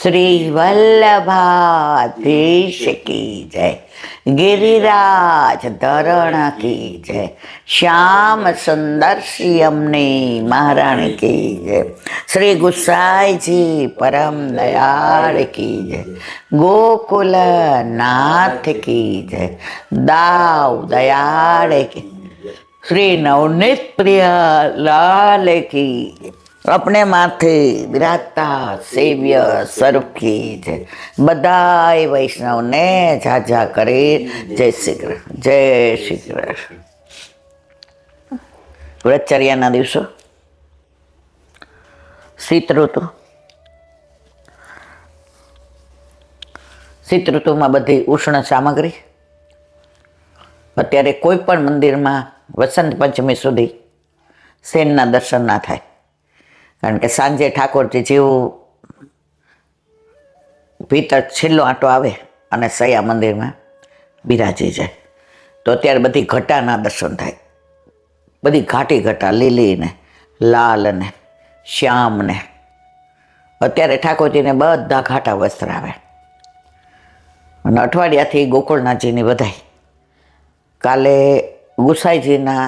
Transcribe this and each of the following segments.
શ્રી વલ્લભાધીશ કી જય, गिरिराज धरण की जय, श्याम सुंदर श्री महाराणी की जय, श्री गुसाई जी परम दयाल की जय, गोकुल नाथ की जय, दाव दयाल की, श्री नवनीत प्रिय लाल की, अपने माथे विराजता सेव्य स्वरूप की जय। बधाई वैष्णव ने झाझा करे जय श्री कृष्ण, जय श्री कृष्ण। વ્રતચર્યાના દિવસો, શીત ઋતુ. શીત ઋતુમાં બધી ઉષ્ણ સામગ્રી. અત્યારે કોઈ પણ મંદિરમાં વસંત પંચમી સુધી સેનના દર્શન ના થાય, કારણ કે સાંજે ઠાકોરજી જેવું ભીતર છેલ્લો આંટો આવે અને સયા મંદિરમાં બિરાજી જાય, તો અત્યારે બધી ઘટાના દર્શન થાય. બધી ઘાટી ઘટા, લીલી ને લાલ ને શ્યામ ને. અત્યારે ઠાકોરજીને બધા ઘાટા વસ્ત્ર આવે. અને અઠવાડિયાથી ગોકુળનાથજીની વધાઈ. કાલે ગુસાઈજીના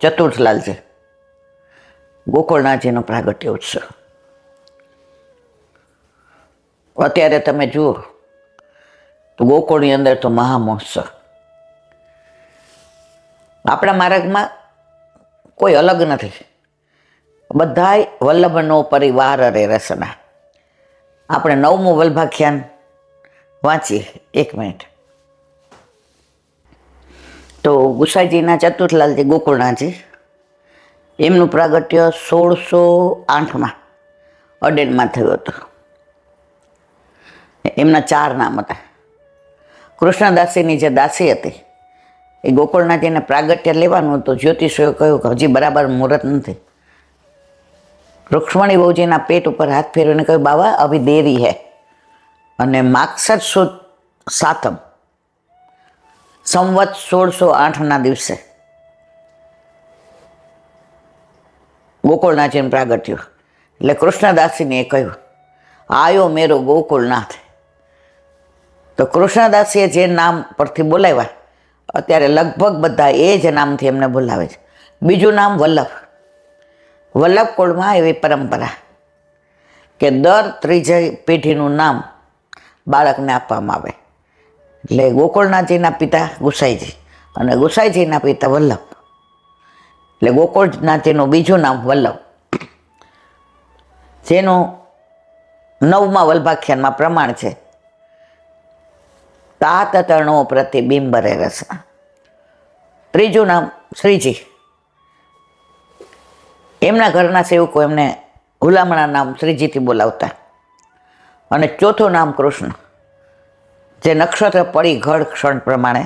ચતુર્થલાલ છે, ગોકુળનાથજીનો પ્રાગટ્ય ઉત્સવ. અત્યારે તમે જુઓ તો ગોકુળની અંદર તો મહામહોત્સવ. આપણા માર્ગમાં કોઈ અલગ નથી, બધાય વલ્લભનો પરિવાર રે રસના. આપણે 9મું વલ્ભાખ્યાન વાંચીએ. 1 મિનિટ. તો ગુસાઈજીના ચતુર્થલાલજી ગોકુળનાથજી, એમનું પ્રાગટ્ય 1608માં અડેનમાં થયું હતું. એમના 4 નામ હતા. કૃષ્ણદાસીની જે દાસી હતી એ ગોકુળનાથજીને પ્રાગટ્ય લેવાનું હતું. જ્યોતિષોએ કહ્યું કે હજી બરાબર મુહૂર્ત નથી. રૂક્ષ્મણી બહુજીના પેટ ઉપર હાથ ફેરવીને કહ્યું, બાબા અભી દેરી હૈ. અને માગસર સુદ સાતમ સંવત 1608ના દિવસે ગોકુળનાથજીને પ્રાગટ્યો. એટલે કૃષ્ણદાસીને એ કહ્યું, આયો મેરો ગોકુળનાથ. તો કૃષ્ણદાસીએ જે નામ પરથી બોલાવ્યા, અત્યારે લગભગ બધા એ જ નામથી એમને બોલાવે છે. બીજું નામ વલ્લભ. વલ્લભ કુળમાં એવી પરંપરા કે દર 3જી પેઢીનું નામ બાળકને આપવામાં આવે. એટલે ગોકુળનાથજીના પિતા ગુસાઈજી અને ગુસાઈજીના પિતા વલ્લભ. એટલે ગોકુળનાથજીનું બીજું નામ વલ્લભ, જેનું 9મા વલ્ભાખ્યાનમાં પ્રમાણ છે, તાત તણો પ્રતિબિંબ રે રસના. ત્રીજું નામ શ્રીજી. એમના ઘરના સેવકો એમને હુલામણા નામ શ્રીજીથી બોલાવતા. અને ચોથું નામ કૃષ્ણ, જે નક્ષત્ર પડી ઘડ ક્ષણ પ્રમાણે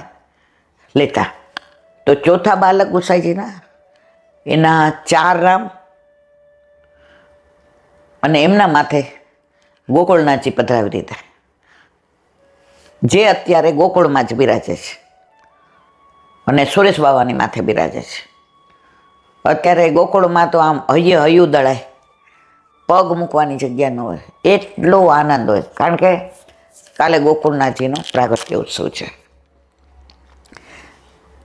લેતા. તો ચોથા બાલક ગુસાઈજીના એના 4 નામ, અને એમના માથે ગોકુળનાથજી પધરાવી દીધા, જે અત્યારે ગોકુળમાં જ બિરાજે છે અને સુરેશ બાવાની માથે બિરાજે છે. અત્યારે ગોકુળમાં તો આમ હૈયું દળાય, પગ મૂકવાની જગ્યા ન હોય, એટલો આનંદ હોય, કારણ કે કાલે ગોકુળનાથજીનો પ્રાગટ્ય ઉત્સવ છે.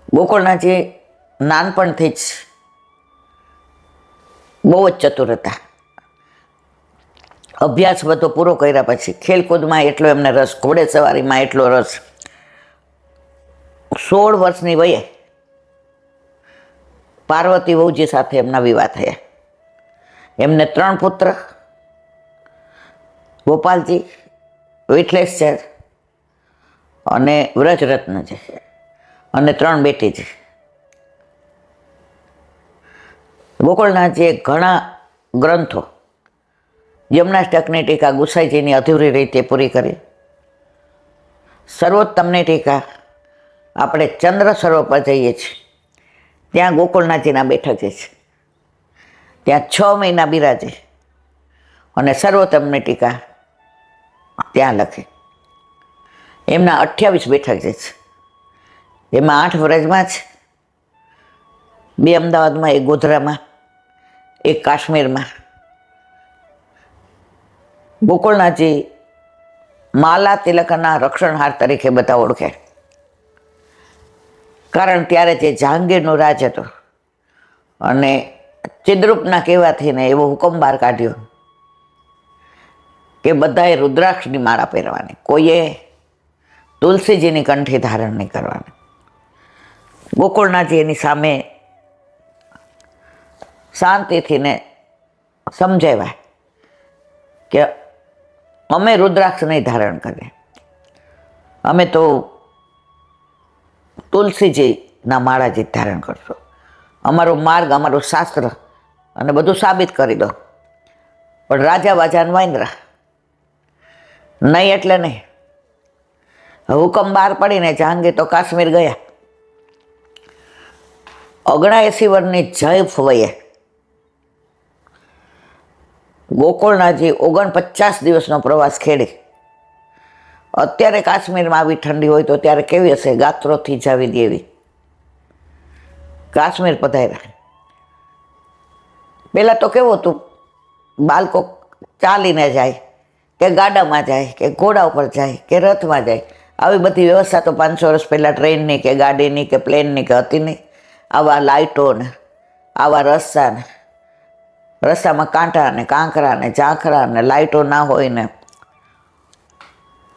ગોકુળનાથજી નાનપણથી જ બહુ જ ચતુર હતા. અભ્યાસ બધો પૂરો કર્યા પછી ખેલકૂદમાં એટલો એમને રસ, ઘોડેસવારીમાં એટલો રસ. 16 વર્ષની વયે પાર્વતી વહુજી સાથે એમના વિવાહ થયા. એમને 3 પુત્ર, ગોપાલજી, વિઠલેશચર અને વ્રજરત્નજી, અને 3 બેટીજી. ગોકુળનાથજીએ ઘણા ગ્રંથો, યમનાષ્ટકની ટીકા ગુસાઈજીની અધૂરી રીતે પૂરી કરી. સર્વોત્તમની ટીકા આપણે ચંદ્ર સરોવર પર જઈએ છીએ, ત્યાં ગોકુળનાથજીના બેઠક છે, ત્યાં 6 મહિના બિરાજે અને સર્વોત્તમની ટીકા ત્યાં લખે. એમના 28 બેઠક છે. એમાં 8 વ્રજમાં છે, 2 અમદાવાદમાં, 1 ગોધરામાં, 1 કાશ્મીરમાં, ગોકુળનાથજી માલા તિલકના રક્ષણહાર તરીકે બધા ઓળખે, કારણ ત્યારે જે જહાંગીરનું રાજ હતું અને ચિદ્રુપના કહેવાથી ને એવો હુકમ બહાર કાઢ્યો કે બધાએ રુદ્રાક્ષની માળા પહેરવાની, કોઈએ તુલસીજીની કંઠી ધારણ નહીં કરવાની. ગોકુળનાથજી એની સામે શાંતિથી ને સમજાવ્યા કે અમે રુદ્રાક્ષ નહીં ધારણ કરીએ, અમે તો તુલસીજીના માળા જ ધારણ કરશો. અમારો માર્ગ, અમારું શાસ્ત્ર અને બધું સાબિત કરી દો. પણ રાજા વાજાન વાંદરા નહીં એટલે નહીં. હુકમ બહાર પડીને જહાંગીર તો કાશ્મીર ગયા. 79 વર્ષની જય ફવઈએ ગોકુળનાથજી 49 દિવસનો પ્રવાસ ખેડી. અત્યારે કાશ્મીરમાં આવી ઠંડી હોય તો ત્યારે કેવી હશે? ગાત્રોથી જાવી દેવી. કાશ્મીર પધાર્યા. પહેલાં તો કેવું હતું, બાળકો ચાલીને જાય કે ગાડામાં જાય કે ઘોડા ઉપર જાય કે રથમાં જાય. આવી બધી વ્યવસ્થા તો 500 વર્ષ પહેલાં ટ્રેનની કે ગાડીની કે પ્લેનની કે હતી નહીં. આવા લાઇટો ને આવા રસ્તા ને રસ્તામાં કાંટા ને કાંકરા ને ઝાંખરા ને લાઇટો ના હોય ને.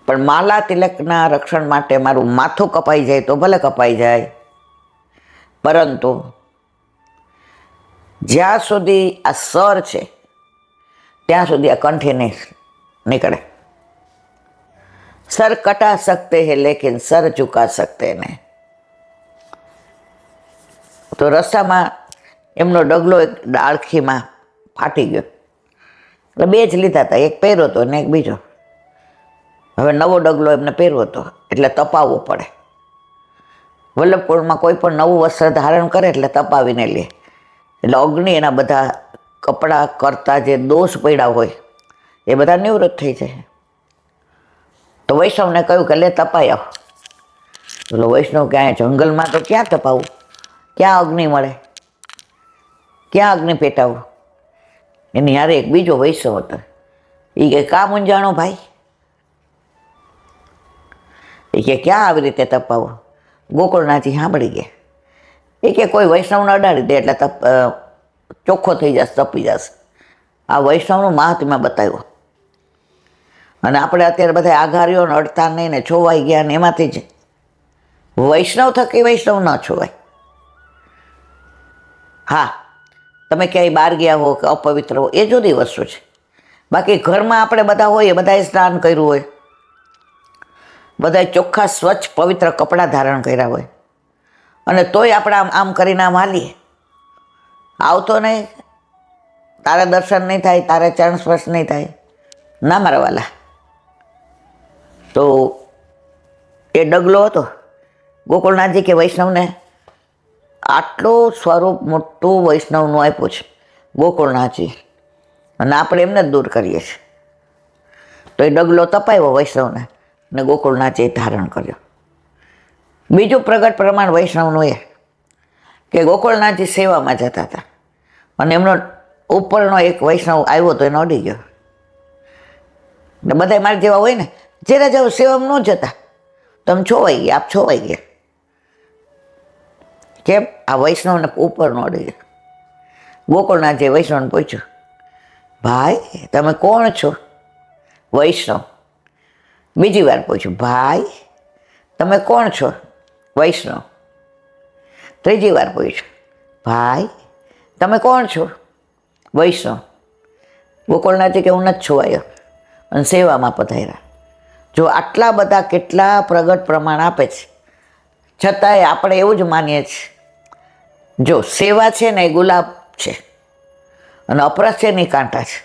પણ માલા તિલકના રક્ષણ માટે મારું માથું કપાઈ જાય તો ભલે કપાઈ જાય, પરંતુ જ્યાં સુધી આ સર છે ત્યાં સુધી આ કંઠી નહીં નીકળે. સર કટા સકતે હે લેકિન સર ઝુકા સકતે નહીં. તો રસ્તામાં એમનો ડગલો એક ડાળખીમાં ફાટી ગયો. એટલે 2 જ લીધા હતા, એક પહેર્યો હતો ને એક બીજો. હવે નવો ડગલો એમને પહેરવો હતો એટલે તપાવવો પડે. વલ્લભકુળમાં કોઈ પણ નવું વસ્ત્ર ધારણ કરે એટલે તપાવીને લે, એટલે અગ્નિ એના બધા કપડાં કરતા જે દોષ પડ્યા હોય એ બધા નિવૃત્ત થઈ જાય. તો વૈષ્ણવને કહ્યું કે લે તપાઈ આવ. એટલે વૈષ્ણવ ક્યાંય જંગલમાં તો ક્યાં તપાવું, ક્યાં અગ્નિ મળે, ક્યાં અગ્નિ પેટાવું. એની હારે એક બીજો વૈષ્ણવ હતો. એ કે કા મૂંઝાણો ભાઈ, એ કે ક્યાં આવી રીતે તપાવો. ગોકુળનાથજી સાંભળી ગયા. એ કે કોઈ વૈષ્ણવને અડાડી દે એટલે ચોખ્ખો થઈ જશે, તપી જશે. આ વૈષ્ણવનું મહાત્મ્ય બતાવ્યું. અને આપણે અત્યારે બધા આઘારીઓ અડતા નહીં ને છોવાઈ ગયા ને એમાંથી જ વૈષ્ણવ થકી વૈષ્ણવ ન છોવાય. હા, તમે ક્યાંય બહાર ગયા હો કે અપવિત્ર હો એ જુદી વસ્તુ છે. બાકી ઘરમાં આપણે બધા હોઈએ, બધાએ સ્નાન કર્યું હોય, બધાએ ચોખ્ખા સ્વચ્છ પવિત્ર કપડાં ધારણ કર્યા હોય, અને તોય આપણે આમ કરીને આમ હાલીએ. આવતો નહીં, તારે દર્શન નહીં થાય, તારે ચરણ સ્પર્શ નહીં થાય, ના મારા વાલા. તો એ ડગલો હતો. ગોકુળનાથજી કે વૈષ્ણવને આટલો સ્વરૂપ મોટું વૈષ્ણવનું આપ્યું છે ગોકુળનાથજી, અને આપણે એમને જ દૂર કરીએ છીએ. તો એ ડગલો તપાવ્યો વૈષ્ણવને ને ગોકુળનાથજીએ ધારણ કર્યો. બીજું પ્રગટ પ્રમાણ વૈષ્ણવનું એ કે ગોકુળનાથજી સેવામાં જતા હતા અને એમનો ઉપરનો એક વૈષ્ણવ આવ્યો તો એને અડી ગયો. ને બધા મારા જેવા હોય ને, જરા જાઓ સેવામાં ન જતા, તમે છોવાઈ ગયા, આપ છોવાઈ ગયા. કેમ? આ વૈષ્ણવને ઉપરનો અડી ગયો. ગોકુળનાથજીએ વૈષ્ણવને પૂછ્યું, ભાઈ તમે કોણ છો? વૈષ્ણવ. બીજી વાર પૂછ્યું, ભાઈ તમે કોણ છો? વૈષ્ણવ. ત્રીજી વાર પૂછ્યું, ભાઈ તમે કોણ છો? વૈષ્ણવ. ગોકુળનાથજી કે હું નથી છોવાયો અને સેવામાં પધાર્યા. જો આટલા બધા કેટલા પ્રગટ પ્રમાણ આપે છે, છતાંય આપણે એવું જ માનીએ છીએ. જો સેવા છે ને એ ગુલાબ છે અને અપ્રસ્યની કાંટા છે.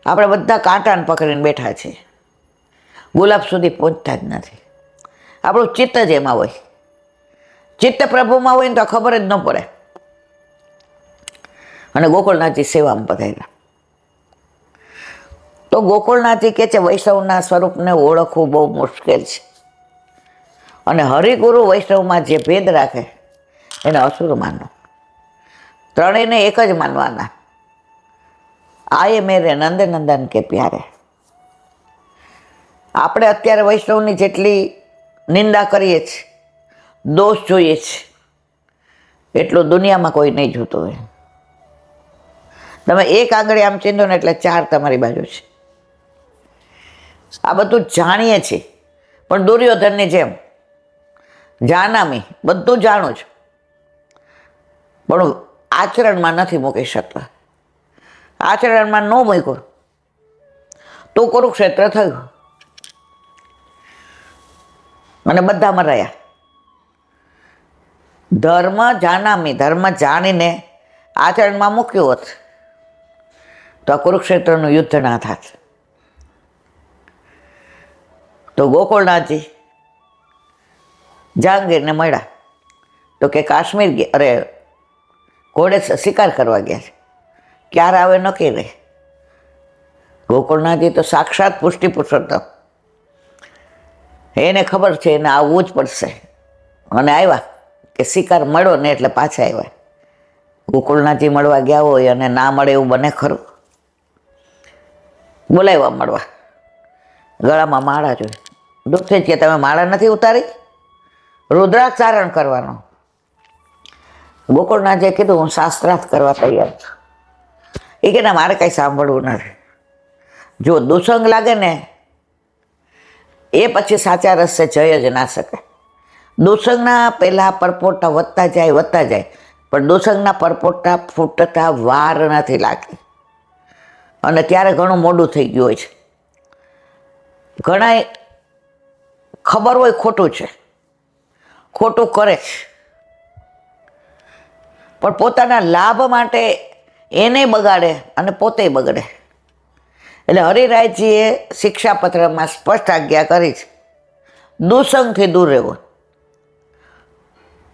આપણે બધા કાંટાને પકડીને બેઠા છીએ, ગુલાબ સુધી પહોંચતા જ નથી. આપણું ચિત્ત જ એમાં હોય. ચિત્ત પ્રભુમાં હોય ને તો ખબર જ ન પડે. અને ગોકુળનાથજી સેવામાં પધાર્યા. તો ગોકુળનાથજી કહે છે વૈષ્ણવના સ્વરૂપને ઓળખવું બહુ મુશ્કેલ છે, અને હરિગુરુ વૈષ્ણવમાં જે ભેદ રાખે એને અસુર માનો. ત્રણેયને એક જ માનવાના. આયે મેરે નંદ નંદન કે પ્યારે. આપણે અત્યારે વૈષ્ણવની જેટલી નિંદા કરીએ છીએ, દોષ જોઈએ છીએ, એટલું દુનિયામાં કોઈ નહીં જોતું હોય. તમે એક આંગળી આમ ચીંધો ને એટલે 4 તમારી બાજુ છે. આ બધું જાણીએ છીએ, પણ દુર્યોધનની જેમ જાનામી બધું જાણું છું, પણ આચરણમાં નથી મૂકી શકતા. આચરણમાં ન મૂક્યું તો કુરુક્ષેત્ર થયું અને બધા મરાયા. ધર્મ જાનામી, ધર્મ જાણીને આચરણમાં મૂક્યું હોત તો આ કુરુક્ષેત્રનું યુદ્ધ ના થાત. તો ગોકુળનાથજી જહાંગીરને મળ્યા તો કે કાશ્મીર ગયા, અરે ઘોડે શિકાર કરવા ગયા છે, ક્યારે આવે નક્કી રહે. ગોકુળનાથજી તો સાક્ષાત પુષ્ટિ પુરુષોત્તમ, એને ખબર છે એને આવવું જ પડશે, અને આવ્યા કે શિકાર મળ્યો ને એટલે પાછા આવ્યા. ગોકુળનાથજી મળવા ગયા હોય અને ના મળે એવું બને ખરું? બોલાવ્યા મળવા, ગળામાં માળા જોઈએ. દુઃખથી જ કે તમે માળા નથી ઉતારી, રુદ્રાક્ષ ધારણ કરવાનો. ગોકુળનાથજીએ કીધું હું શાસ્ત્રાર્થ કરવા તૈયાર છું. એ કે ના મારે કાંઈ સાંભળવું નથી. જો દુસંગ લાગે ને એ પછી સાચા રસ્તે જઈ જ ના શકે. દુસંગના પહેલાં પરપોટા વધતા જાય, પણ દુસંગના પરપોટા ફૂટતા વાર નથી લાગતી, અને ત્યારે ઘણું મોડું થઈ ગયું હોય છે. ઘણા ખબર હોય ખોટું છે, ખોટું કરે છે, પણ પોતાના લાભ માટે એને બગાડે અને પોતે બગડે. એટલે હરિરાયજીએ શિક્ષાપત્રમાં સ્પષ્ટ આજ્ઞા કરી છે, દુસંગથી દૂર રહેવું.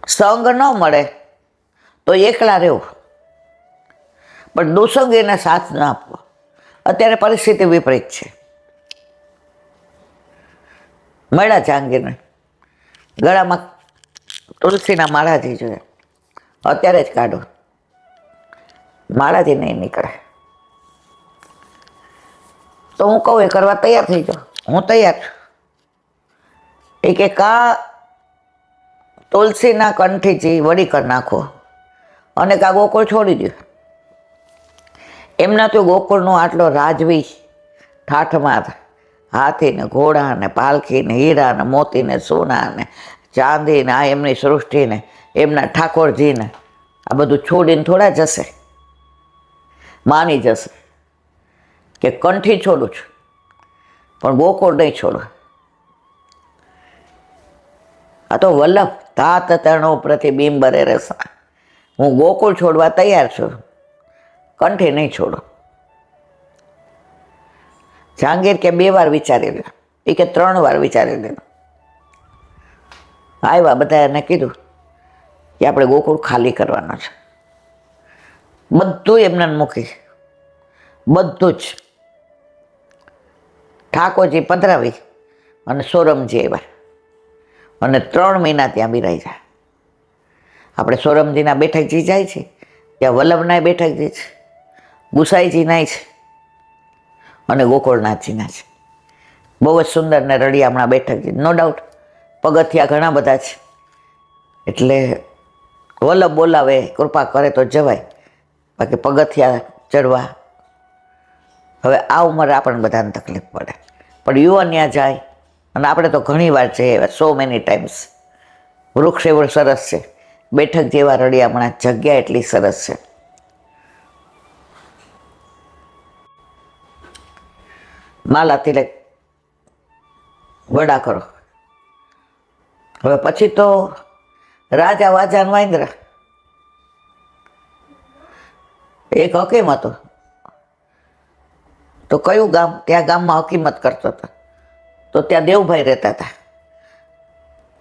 સંગ ન મળે તો એકલા રહેવું, પણ દુસંગ એને સાથ ન આપવો. અત્યારે પરિસ્થિતિ વિપરીત છે. મળ્યા જહાંગીરને, ગળામાં તુલસીના માળાથી જોઈએ, અત્યારે જ કાઢો, માળાથી નહીં નીકળે. તો હું કહું એ કરવા તૈયાર થઈ જાઓ, હું તૈયાર છું. એ કે કા તુલસીના કંઠીથી વળી કરી નાખો અને કા ગોકુળ છોડી દો. એમના તો ગોકુળનો આટલો રાજવી ઠાઠમાર, હાથી ને ઘોડા ને પાલખી ને હીરા ને મોતી ને સોના ને ચાંદી ને આ એમની સૃષ્ટિને એમના ઠાકોરજીને આ બધું છોડીને થોડા જશે? માની જશે કે કંઠી છોડું છું પણ ગોકુળ નહીં છોડું. આ તો વલ્લભ તાત તણો પ્રતિબિંબરે રસા, હું ગોકુળ છોડવા તૈયાર છું, કંઠી નહીં છોડું. જહાંગીર કે 2 વાર વિચારી લે, એ કે 3 વાર વિચારી લે. આવ્યા બધા એને કીધું કે આપણે ગોકુળ ખાલી કરવાના છે. બધું એમને મૂકી, બધું જ. ઠાકોરજી પધરાવી અને સોરમજી આવ્યા અને 3 મહિના ત્યાં બિરાઈ જાય. આપણે સોરમજીના બેઠકજી જાય છે, ત્યાં વલ્લભના બેઠકજી છે, ગુસાઈજીના છે અને ગોકુળનાથજીના છે. બહુ જ સુંદર ને રળિયામણા બેઠકજી, નો ડાઉટ. પગથિયા ઘણા બધા છે, એટલે વલ્લભ બોલાવે કૃપા કરે તો જવાય, બાકી પગથિયા ચડવા હવે આ ઉંમરે આપણને બધાને તકલીફ પડે. પણ યુવાન ત્યાં જાય, અને આપણે તો ઘણી વાર જઈએ, સો મેની ટાઈમ્સ. વૃક્ષ એવું સરસ છે, બેઠક જેવા રળિયામણા, જગ્યા એટલી સરસ છે. માલા તિલક વડા કરો. હવે પછી તો રાજા વાજાન વાંદરા. એક હકીમ હતો, તો કયું ગામ, ત્યાં ગામમાં હકીમત કરતો હતો, તો ત્યાં દેવભાઈ રહેતા હતા.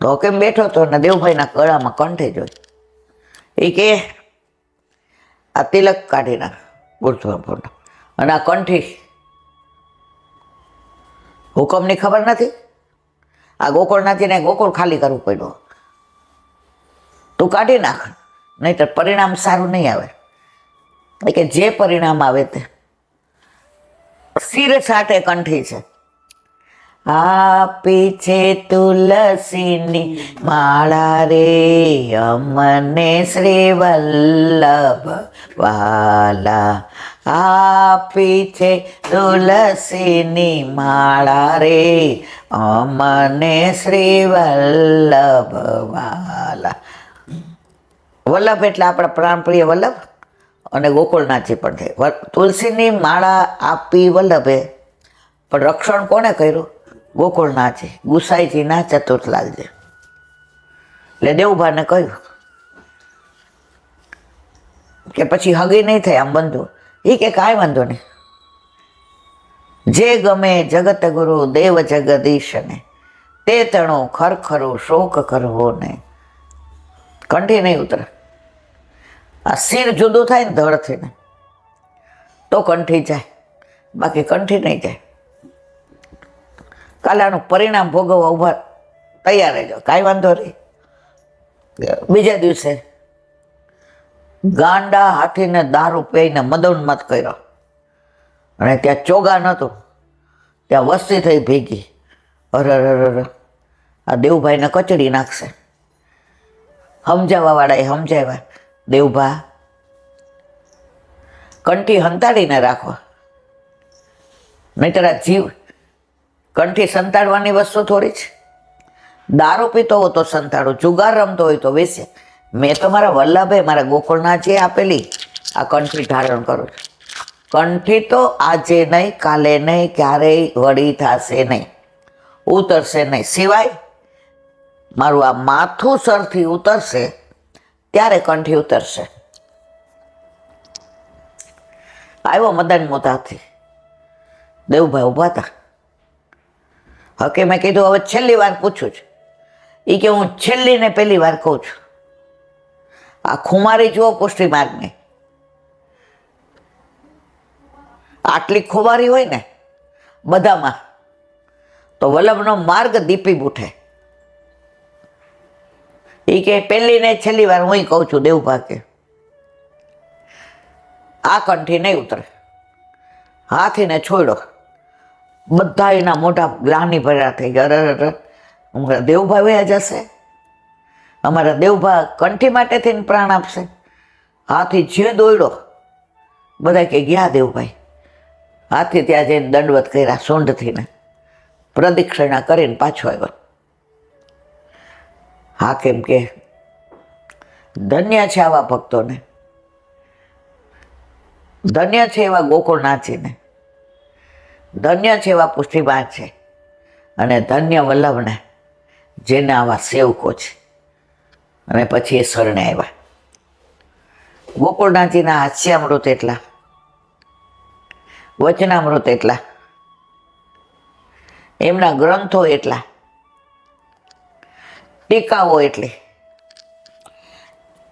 તો હકીમ બેઠો હતો અને દેવભાઈના ગળામાં કંઠી જોઈ. એ કે આ તિલક કાઢી નાખ ઉર્ધ્વ, અને આ કંઠી હુકમની ખબર નથી. આ ગોકુળનાથજીને ગોકુળ ખાલી કરવું પડ્યું, તું કાઢી નાખ, નહીંતર પરિણામ સારું નહીં આવે. કે જે પરિણામ આવે તે શિર સાથે કંઠી છે. આપી છે તુલસીની માળા રે અમને શ્રી વલ્લભ વાલા. આપી છે તુલસીની માળા રે અમને શ્રી વલ્લભ વાલા. વલ્લભ એટલે આપણા પ્રાણપ્રિય વલ્લભ અને ગોકુળનાથજી પણ છે. તુલસીની માળા આપી વલ્લભે, પણ રક્ષણ કોને કર્યું? ગોકુળનાથજી, ગુસાઈજીના ચતુર્થલાલજી. એટલે દેવભાને કહ્યું કે પછી હગી નહીં થાય આમ બંધુ. એ કે કાંઈ વાંધો નહીં, જે ગમે જગત ગુરુ દેવ જગદીશને તે તણો ખરખરો શોક કરવો નહીં. કંઠી નહીં ઉતરે. આ શિર જુદું થાય ને ધડથી ને તો કંઠી જાય, બાકી કંઠી નહીં જાય. કાલે આનું પરિણામ ભોગવવા ઉભા તૈયાર રહેજો, કાંઈ વાંધો નહીં. બીજા દિવસે ગાંડા હાથીને દારૂ પીને મદોન્મત કર્યો અને ત્યાં ચોગા નહોતું, ત્યાં વસ્તી થઈ ભેગી. અરર, આ દેવભાઈને કચડી નાખશે. સમજાવવાવાળાએ સમજાવ્યા, દેવભા કંઠી હંતાડીને રાખો, નહીંતર આ જીવ. કંઠી સંતાડવાની વસ્તુ થોડી છે. દારૂ પીતો હોય તો સંતાડો, જુગાર રમતો હોય તો વેસે. મેં તો મારા વલ્લભે મારા ગોકુળનાથજીએ આપેલી આ કંઠી ધારણ કરું છું. કંઠી તો આજે નહીં, કાલે નહીં, ક્યારેય વળી થશે નહીં, ઉતરશે નહીં. સિવાય મારું આ માથું સરથી ઉતરશે ત્યારે કંઠી ઉતરશે. આવ્યો મદન મોતાથી. દેવભાઈ ઊભા હતા. હકે મેં કીધું હવે છેલ્લી વાર પૂછું છું. એ કે હું છેલ્લી ને પહેલી વાર કહું છું, આ ખુમારી જુઓ પુષ્ટિ માર્ગની. આટલી ખુમારી હોય ને બધામાં તો વલ્લભનો માર્ગ દીપી ઉઠે. એ કે પહેલી ને છેલ્લી વાર હું કહું છું દેવભા કે આ કંઠી નહીં ઉતરે. હાથીને છોડ્યો. બધા એના મોઢા ગ્લાની ભર્યા થઈ ગયા. અરે અમારા દેવભા વયા જશે, અમારા દેવભા કંઠી માટે થઈને પ્રાણ આપશે. હાથી જે દોડ્યો, બધા કે ગયા દેવભાઈ. હાથી ત્યાં જઈને દંડવત કર્યા સૂંઢથીને, પ્રદક્ષિણા કરીને પાછો આવ્યો. હા કેમ કે ધન્ય છે આવા ભક્તોને, ધન્ય છે એવા ગોકુળનાથજીને, ધન્ય છે એવા પુષ્ટિમાન છે, અને ધન્ય વલ્લભને જેને આવા સેવકો છે. અને પછી એ શરણે આવ્યા. ગોકુળનાથજીના હાસ્યામૃત એટલા, વચનામૃત એટલા, એમના ગ્રંથો એટલા, ટીકાઓ એટલી.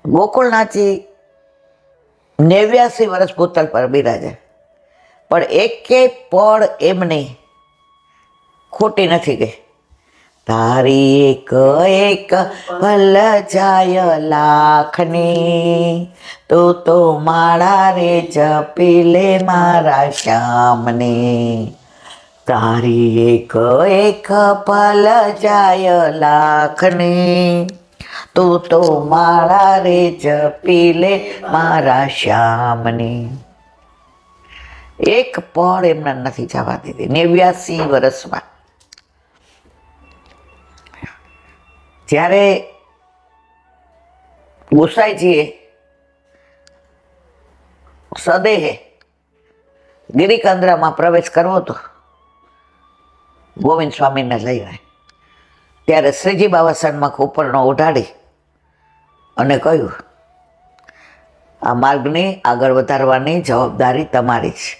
ગોકુળનાથજી 89 વર્ષ ભૂતલ પર બિરાજે, પણ એકે પળ એમની ખોટી નથી ગઈ. તારી એક એક પલ જાય લાખની, તું તો માળા રે જપી લે મારા શ્યામની. તારી એક એક પલ જાય લાખની, તું તો માળા રે જપી લે મારા શ્યામની. એક પળ એમને નથી જવા દીધી 89 વર્ષમાં. જ્યારે ગોસાઈજીએ સદેહે ગિરિકંદરામાં પ્રવેશ કરવો હતો ગોવિંદ સ્વામીને લઈને, ત્યારે શ્રીજી બાવાસનમાં ઉપરનો ઓઢાડી અને કહ્યું, આ માર્ગને આગળ વધારવાની જવાબદારી તમારી છે.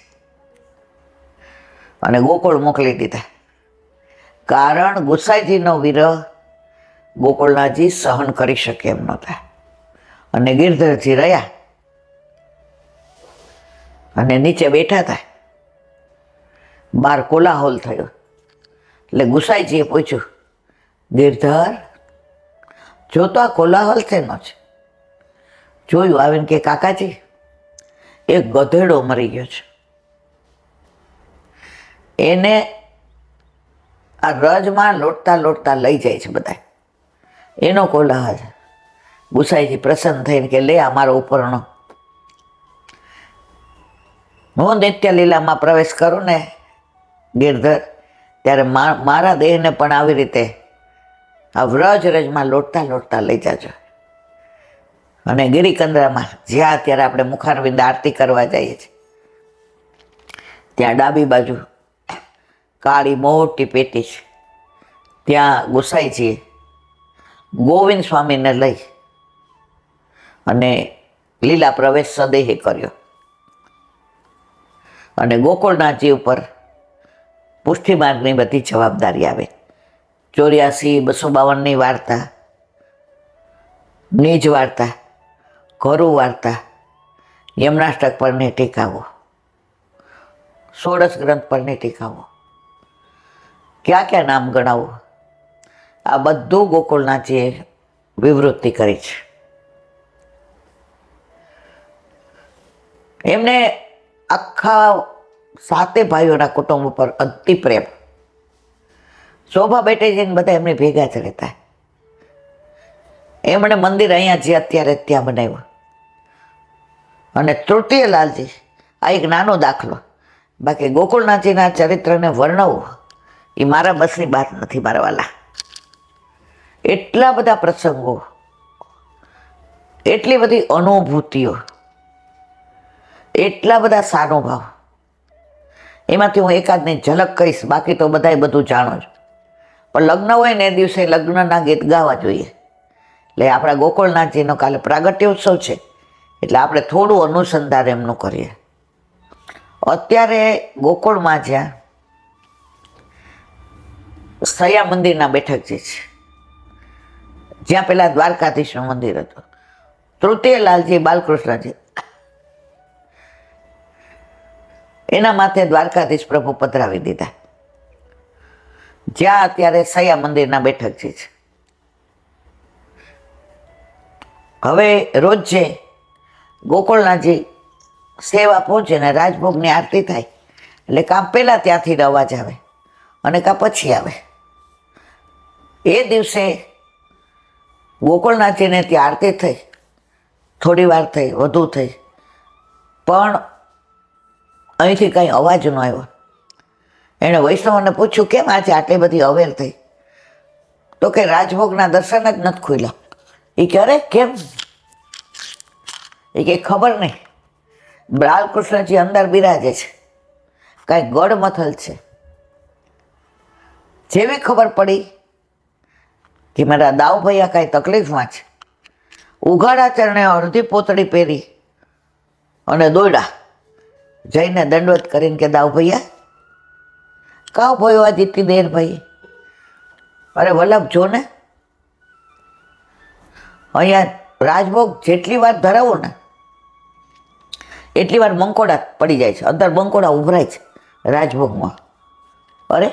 અને ગોકુળ મોકલી દીધા. કારણ ગોસાઈજીનો વિરહ ગોકુળનાથજી સહન કરી શકે એમ નહોતા. અને ગિરધરજી રહ્યા અને નીચે બેઠા હતા. બહાર કોલાહોલ થયો. એટલે ગુસાઈજીએ પૂછ્યું, ગિરધર જો તો આ કોલાહલ શેનો છે? જોયું આવીને કે કાકાજી એક ગધેડો મરી ગયો છે, એને આ રજમાં લોટતા લોટતા લઈ જાય છે બધા. એનો કોલાહલ. ગુસાઈજી પ્રસન્ન થઈને કે લે અમારો ઉપરનો. હું નિત્ય લીલામાં પ્રવેશ કરું ને ગિરધર, ત્યારે મારા દેહને પણ આવી રીતે આ વ્રજ રજમાં લોટતા લોટતા લઈ જાજો. અને ગિરિકંદરામાં જ્યાં અત્યારે આપણે મુખારવિંદ આરતી કરવા જઈએ છીએ, ત્યાં ડાબી બાજુ કાળી મોટી પેટી છે. ત્યાં ગુસાઈજીએ ગોવિંદ સ્વામીને લઈ અને લીલા પ્રવેશ સદેહે કર્યો. અને ગોકુળનાથજી ઉપર પુષ્ટિ માર્ગની બધી જવાબદારી આવે. 84-252 વાર્તા, નિજ વાર્તા, ઘરુ વાર્તા, યમનાષ્ટક પરની ટીકાઓ, 16 ગ્રંથ પરની ટીકાઓ, ક્યાં ક્યાં નામ ગણાવો, આ બધું ગોકુળનાથજીએ વિવૃત્તિ કરી છે. એમને આખા 7 ભાઈઓના કુટુંબ ઉપર અતિ પ્રેમ. શોભા બેટેજીને બધા એમને ભેગા જ રહેતા. એમણે મંદિર અહીંયા જે અત્યારે ત્યાં બનાવ્યું. અને તૃતીયલાલજી આ એક નાનો દાખલો. બાકી ગોકુળનાથજીના ચરિત્રને વર્ણવવું એ મારા બસની વાત નથી મારા વાલા. એટલા બધા પ્રસંગો, એટલી બધી અનુભૂતિઓ, એટલા બધા સાનુભાવ. એમાંથી હું એકાદની ઝલક કહીશ, બાકી તો બધાય બધું જાણો છો. પણ લગ્ન હોય ને એ દિવસે લગ્નના ગીત ગાવા જોઈએ. એટલે આપણા ગોકુળનાથજીનો કાલે પ્રાગટ્ય ઉત્સવ છે, એટલે આપણે થોડું અનુસંધાન એમનું કરીએ. અત્યારે ગોકુળમાં જ્યાં સયા મંદિરના બેઠક જે છે, જ્યાં પેલા દ્વારકાધીશનું મંદિર હતું, તૃતીયલાલજી બાલકૃષ્ણજી, એના માથે દ્વારકાધીશ પ્રભુ પધરાવી દીધા. જ્યાં અત્યારે સયા મંદિરના બેઠક જે છે. હવે રોજ જે ગોકુળનાથજી સેવા પહોંચે ને રાજભોગની આરતી થાય, એટલે કાં પહેલાં ત્યાંથી અવાજ આવે અને કાં પછી આવે. એ દિવસે ગોકુળનાથજીને ત્યાં આરતી થઈ, થોડી વાર થઈ, વધુ થઈ, પણ અહીંથી કંઈ અવાજ ન આવ્યો. એણે વૈષ્ણવને પૂછ્યું કેમ આજે આટલી બધી અવેર થઈ? તો કે રાજભોગના દર્શન જ નથી ખુલ્યા. એ કે અરે કેમ? એ કે ખબર નહીં, બાલકૃષ્ણજી અંદર બિરાજે છે, કાંઈ ગળ મથલ છે. જેવી ખબર પડી કે મારા દાવ ભૈયા કાંઈ તકલીફમાં છે, ઉઘાડા ચરણે અડધી પોતળી પહેરી અને દોડ્યા જઈને દંડવત કરીને કે દાવ ભૈયા કાવ ભયો આ જીતી દેર ભાઈ? અરે વલ્લભ જો ને, અહીંયા રાજભોગ જેટલી વાર ધરાવો ને એટલી વાર મંકોડા પડી જાય છે, અંદર મંકોડા ઉભરાય છે રાજભોગમાં. અરે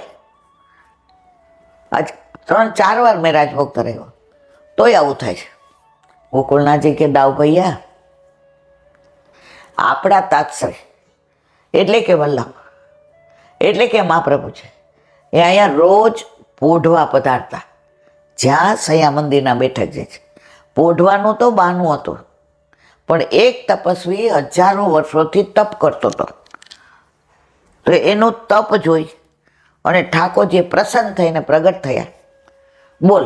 આજ 3-4 વાર મેં રાજભોગ ધરાવ્યો તોય આવું થાય છે. ગોકુળનાથજી કે દાવ ભૈયા આપણા તાત્સય એટલે કે વલ્લભ એટલે કે મહાપ્રભુ છે, એ અહીંયા રોજ પોઢવા પધારતા. જ્યાં સયા મંદિરના બેઠક જે છે, પોઢવાનું તો બહાનું હતું, પણ એક તપસ્વી હજારો વર્ષોથી તપ કરતો હતો. તો એનું તપ જોઈ અને ઠાકોરજી પ્રસન્ન થઈને પ્રગટ થયા. બોલ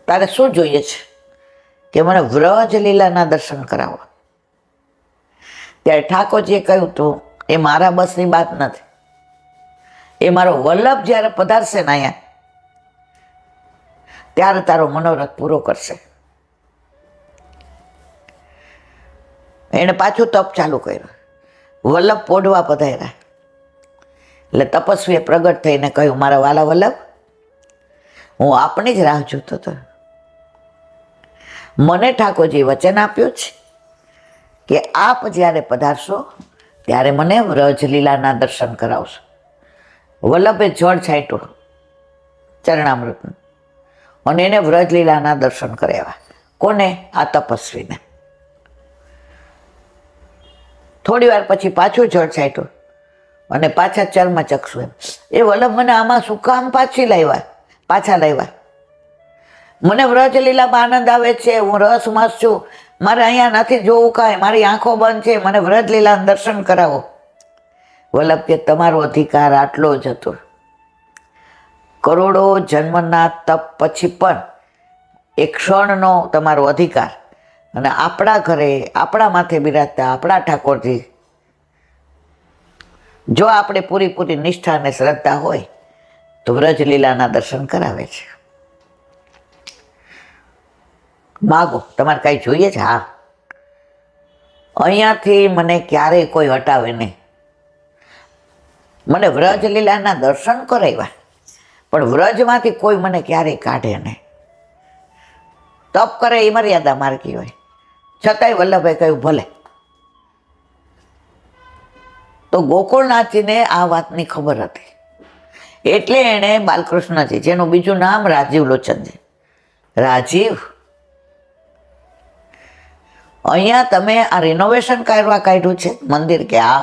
તારે શું જોઈએ છે? કે મને વ્રજ લીલાના દર્શન કરાવો. ત્યારે ઠાકોરજીએ કહ્યું તું એ મારા બસની વાત નથી. એ મારો વલ્લભ જ્યારે પધારશે ને અહીંયા, ત્યારે તારો મનોરથ પૂરો કરશે. એણે પાછું તપ ચાલુ કર્યું. વલ્લભ પોઢવા પધાર્યા એટલે તપસ્વીએ પ્રગટ થઈને કહ્યું મારા વાલા વલ્લભ, હું આપની જ રાહ જોતો હતો. મને ઠાકોરજી વચન આપ્યું છે કે આપ જ્યારે પધારશો ત્યારે મને વ્રજલીલાના દર્શન કરાવશો. વલ્લભે જળ છાંટ્યું ચરણામૃતનું અને એને વ્રજલીલાના દર્શન કરાવ્યા. કોને? આ તપસ્વીને. થોડી વાર પછી પાછું જળ છાંટ્યું અને પાછા ચર્મચક્ષુ એમ. એ વલ્લભ મને આમાં શું કામ પાછા લાવ્યા? મને વ્રજલીલામાં આનંદ આવે છે, હું રસમાં છું, મારે અહીંયા નથી જોવું કાંઈ, મારી આંખો બંધ છે, મને વ્રજલીલાના દર્શન કરાવો. વલ્લભ કે તમારો અધિકાર આટલો જ હતો. કરોડો જન્મના તપ પછી પણ એક ક્ષણનો તમારો અધિકાર, અને આપણા ઘરે આપણા માથે બિરાજતા આપણા ઠાકોરજી, જો આપણે પૂરી નિષ્ઠા અને શ્રદ્ધા હોય તો વ્રજલીલાના દર્શન કરાવે છે. માગો, તમારે કાંઈ જોઈએ છે? હા, અહીંયાથી મને ક્યારેય કોઈ હટાવે નહીં. મને વ્રજલીલાના દર્શન કરાવ્યા, પણ વ્રજમાંથી કોઈ મને ક્યારેય કાઢે નહીં. તપ કરે એ મર્યાદા માર્ગી હોય, છતાંય વલ્લભે કહ્યું ભલે. તો ગોકુળનાથજીને આ વાતની ખબર હતી, એટલે એણે બાલકૃષ્ણજી, જેનું બીજું નામ રાજીવ લોચનજી, રાજીવ, અહીંયા તમે આ રિનોવેશન કરવા કાઢ્યું છે મંદિર? કે હા.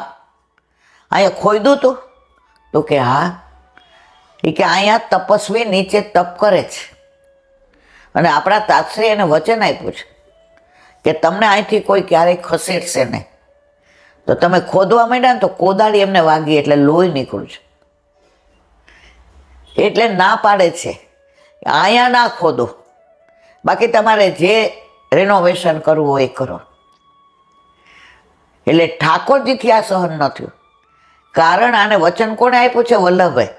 અહીંયા ખોદ્યું તું? તો કે હા. એ કે અહીંયા તપસ્વી નીચે તપ કરે છે, અને આપણા તાત્શ્રી એને વચન આપ્યું છે કે તમને અહીંથી કોઈ ક્યારેય ખસેડશે નહીં. તો તમે ખોદવા માંડ્યા ને તો કોદાળી એમને વાગી એટલે લોહી નીકળ્યું છે. એટલે ના પાડે છે અહીંયા ના ખોદો, બાકી તમારે જે રિનોવેશન કરવું હોય એ કરો. એટલે ઠાકોરજીથી આ સહન ન થયું, કારણ આને વચન કોણે આપ્યું છે? વલ્લભભાઈ.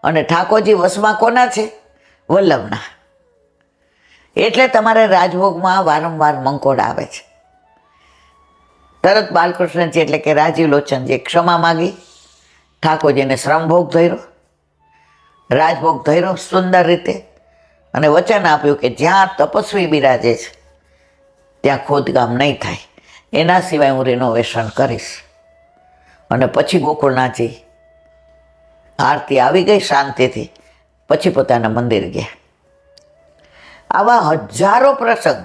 અને ઠાકોરજી વશમાં કોના છે? વલ્લભના. એટલે તમારે રાજભોગમાં વારંવાર મંકોડ આવે છે. તરત બાલકૃષ્ણજી એટલે કે રાજીવ લોચનજીએ ક્ષમા માગી, ઠાકોરજીને શ્રમભોગ ધર્યો, રાજભોગ ધર્યો સુંદર રીતે, અને વચન આપ્યું કે જ્યાં તપસ્વી બિરાજે છે ત્યાં ખોદકામ નહીં થાય, એના સિવાય હું રિનોવેશન કરીશ. અને પછી ગોકુળનાથજી આરતી આવી ગઈ શાંતિથી, પછી પોતાના મંદિર ગયા. આવા હજારો પ્રસંગ.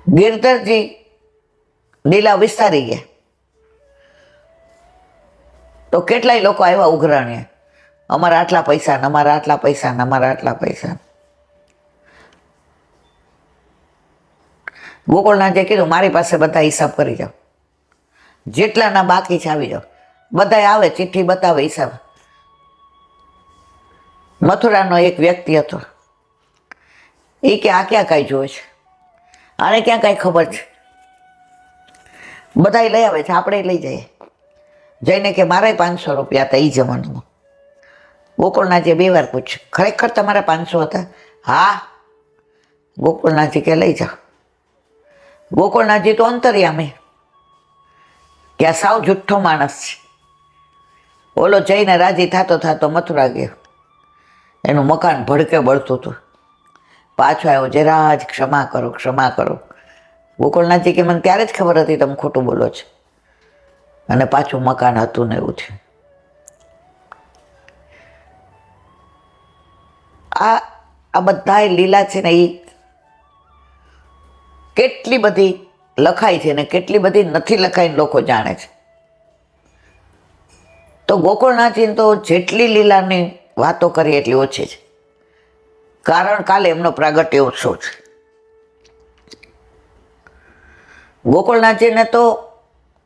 ગિરધરજી લીલા વિસ્તારી ગયા તો કેટલાય લોકો આવ્યા ઉઘરાણીએ, અમારા આટલા પૈસા ને અમારા આટલા પૈસા ને અમારા આટલા પૈસા. ગોકુળનાથે કીધું મારી પાસે બધા હિસાબ કરી જાઓ, જેટલાના બાકી છે આવી જાઓ. બધા આવે, ચિઠ્ઠી બતાવે, હિસાબ. મથુરાનો એક વ્યક્તિ હતો, એ કે આ ક્યાં કાંઈ જોવે છે, આને ક્યાં કાંઈ ખબર છે? બધા લઈ આવે છે, આપણે લઈ જઈએ. જઈને કે મારે 500 રૂપિયા હતા એ જમાનામાં. ગોકુળનાથે 2 વાર પૂછ્યું, ખરેખર તમારા 500 હતા? હા. ગોકુળનાથજી કે લઈ જાઓ. ગોકુળનાથજી તો અંતર્યામી કે આ સાવ જુઠ્ઠો માણસ છે. ઓલો જઈને રાજી થતો મથુરા ગયો, એનું મકાન ભડકે બળતું હતું. પાછો આવ્યો, જરા જ ક્ષમા કરો, ક્ષમા કરો. ગોકુળનાથજી કે મને ત્યારે જ ખબર હતી તમે ખોટું બોલો છો. અને પાછું મકાન હતું ને એવું થયું. આ બધા લીલા છે ને, એ કેટલી બધી લખાય છે ને કેટલી બધી નથી લખાઈને લોકો જાણે છે. તો ગોકુળનાથજી તો જેટલી લીલાની વાતો કરી એટલી ઓછી છે, કારણ કાલે એમનો પ્રાગટ્ય ઉત્સવ છે. ગોકુળનાથજીને તો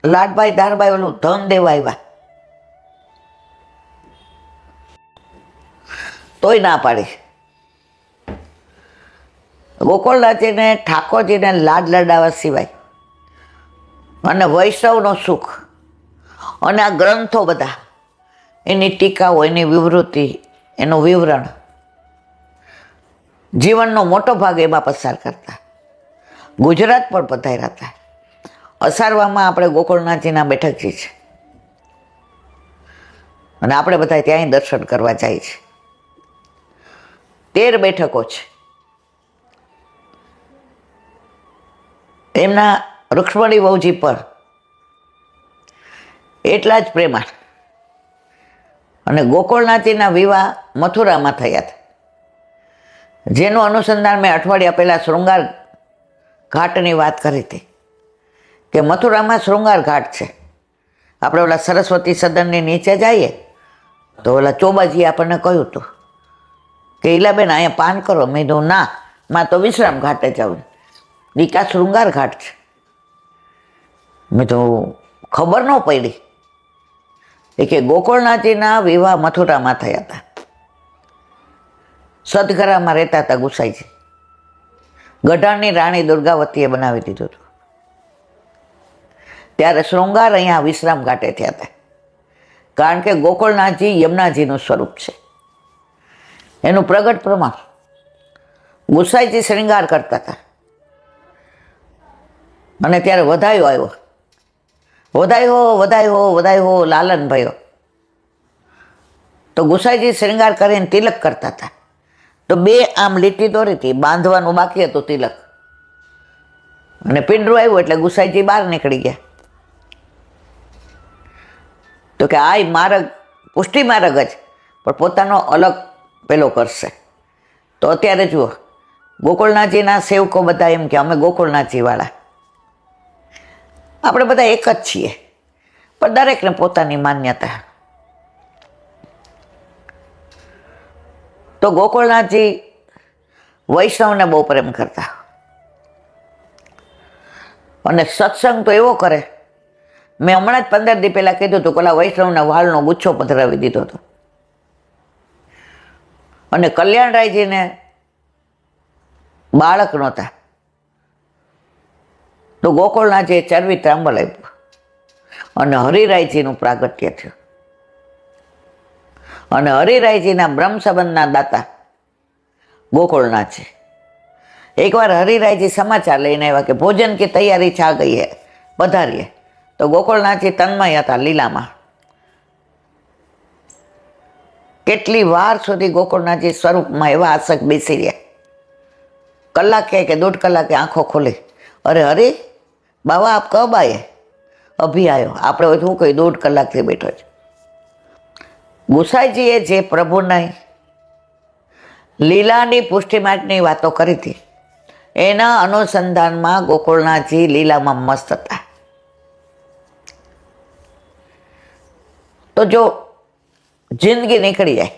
લાડભાઈ દારભાઈ ઓલું ધન દેવા આવ્યા, તોય ના પાડી. ગોકુળનાથજીને ઠાકોરજીને લાડ લડાવવા સિવાય અને વૈષ્ણવનો સુખ અને આ ગ્રંથો બધા, એની ટીકાઓ, એની વિવૃત્તિ, એનું વિવરણ, જીવનનો મોટો ભાગ એમાં પસાર કરતા. ગુજરાત પણ પધાર્યા હતા. અસારવામાં આપણે ગોકુળનાથજીના બેઠકજી છે, અને આપણે બધા ત્યાંય દર્શન કરવા જાય છે. 13 બેઠકો છે. એમના રૂક્ષ્મણી વહુજી પર એટલા જ પ્રેમાળ. અને ગોકુળનાથજીના વિવાહ મથુરામાં થયા હતા, જેનું અનુસંધાન મેં અઠવાડિયા પહેલાં શૃંગાર ઘાટની વાત કરી હતી કે મથુરામાં શૃંગાર ઘાટ છે. આપણે ઓલા સરસ્વતી સદનની નીચે જઈએ તો ઓલા ચોબાજીએ આપણને કહ્યું હતું કે ઈલાબેન અહીંયા પાન કરો. મેં કીધું ના, માં તો વિશ્રામ ઘાટે જાઉં. દીકા શૃંગાર ઘાટ છે. મેં તો ખબર ન પડી. એ કે ગોકુળનાથજીના વિવાહ મથુરામાં થયા હતા. સદગરામાં રહેતા હતા ગુસાઈજી. ગઢાણની રાણી દુર્ગાવતીએ બનાવી દીધું હતું. ત્યારે શૃંગાર અહીંયા વિશ્રામ ઘાટે થયા હતા. કારણ કે ગોકુળનાથજી યમુનાજીનું સ્વરૂપ છે. એનું પ્રગટ પ્રમાણ ગુસાઈજી શ્રૃંગાર કરતા હતા. અને ત્યારે વધાયો આવ્યો. વધાયો વધાયો વધાયો લાલન ભયો. તો ગુસાઈજી શ્રૃંગાર કરીને તિલક કરતા હતા. તો બે આમ લીટી દોરી હતી, બાંધવાનું બાકી હતું તિલક. અને પિંડરું આવ્યું એટલે ગુસાઈજી બહાર નીકળી ગયા. તો કે આ માર્ગ પુષ્ટિ માર્ગ જ, પણ પોતાનો અલગ પેલો કરશે. તો અત્યારે જુઓ, ગોકુળનાથજીના સેવકો બધા એમ કે અમે ગોકુળનાથજી વાળા. આપણે બધા એક જ છીએ, પણ દરેકને પોતાની માન્યતા. તો ગોકુળનાથજી વૈષ્ણવને બહુ પ્રેમ કરતા. અને સત્સંગ તો એવો કરે, મેં હમણાં જ 15 દી પહેલાં કીધું હતું કે ઓલા વૈષ્ણવના વાળનો ગુચ્છો પધરાવી દીધો હતો. અને કલ્યાણરાયજીને બાળક નહોતા, તો ગોકુળનાથજીએ ચરવી ત્રાંબલ આપ્યું અને હરિરાયજીનું પ્રાગટ્ય થયું. અને હરિરાયજીના બ્રહ્મ સંબંધના દાતા ગોકુળનાથજી. એકવાર હરિરાયજી સમાચાર લઈને આવ્યા કે ભોજન की તૈયારી છા ગઈ હે, પધારીએ. તો ગોકુળનાથજી તન્મય હતા લીલામાં. કેટલી વાર સુધી ગોકુળનાથજી સ્વરૂપમાં એવા આસક બેસી રહ્યા. કલાકે કે 1.5 કલાકે આંખો ખોલી, અરે હરે બાબા આપ કબ આયે? અભી આવ્યો. આપણે હોય શું કહી 1.5 કલાકથી બેઠો છે. ગુસાઈજીએ જે પ્રભુની લીલાની પુષ્ટિમાર્ગની વાતો કરી હતી, એના અનુસંધાનમાં ગોકુળનાથજી લીલામાં મસ્ત હતા. તો જો જિંદગી નીકળી જાય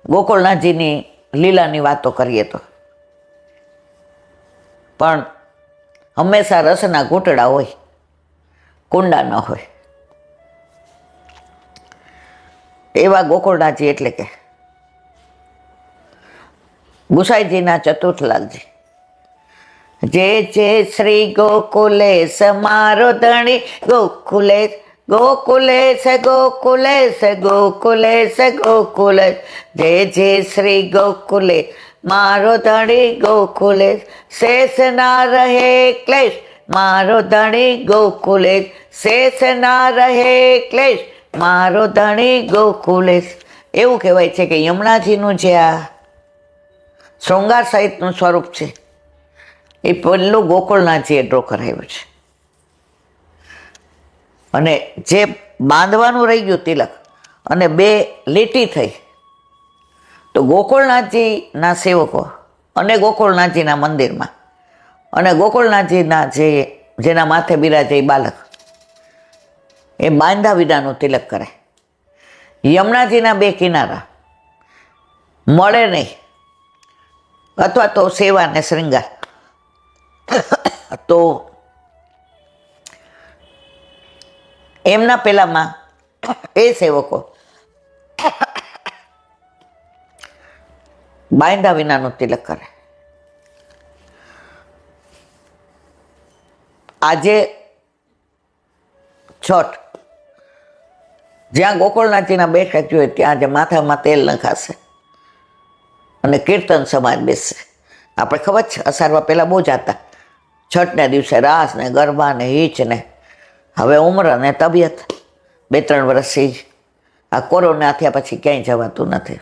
ગોકુળનાથજીની લીલાની વાતો કરીએ તો, પણ હંમેશા રસના ઘૂંટડા હોય, કુંડા ન હોય. એવા ગોકુળનાથજી એટલે કે ગુસાઈજીના ચતુર્થલાલજી. જે જે શ્રી ગોકુલેશ મારો ધણી ગોકુલેશ ગોકુલેશ ગોકુલેશ ગોકુલેશ ગોકુલેશ. જે જે શ્રી ગોકુલેશ મારો ધણી ગોકુલેશ. શેષ ના રહે ક્લેશ મારો ધણી ગોકુલેશ. શેષ ના રહે ક્લેશ મારો ધણી ગોકુલેશ. એવું કહેવાય છે કે યમુનાજીનું જે આ શૃંગાર સહિતનું સ્વરૂપ છે, એ પહેલું ગોકુળનાથજીએ ડ્રો કરાવ્યું છે. અને જે બાંધવાનું રહી ગયું તિલક અને 2 લીટી થઈ, તો ગોકુળનાથજીના સેવકો અને ગોકુળનાથજીના મંદિરમાં અને ગોકુળનાથજીના જેના માથે બિરાજે એ બાલક, એ બાંધા વિનાનું તિલક કરે. યમુનાજીના 2 કિનારા મળે નહીં, અથવા તો સેવા અને શ્રૃંગાર, તો એમના પેલામાં એ સેવકો બાંધા વિનાનું તિલક કરે. આજે છઠ, જ્યાં ગોકુળનાથજીના 2 સ્ટેચ્યુ હોય ત્યાં જે માથામાં તેલ નખાશે અને કીર્તન સમાજ બેસશે. આપણે ખબર છે અષાઢમાં પહેલાં બહુ જતા, છઠને દિવસે રાસ ને ગરબા ને હીચ ને. હવે ઉંમર અને તબિયત 2-3 વર્ષથી આ કોરોના થયા પછી ક્યાંય જવાતું નથી.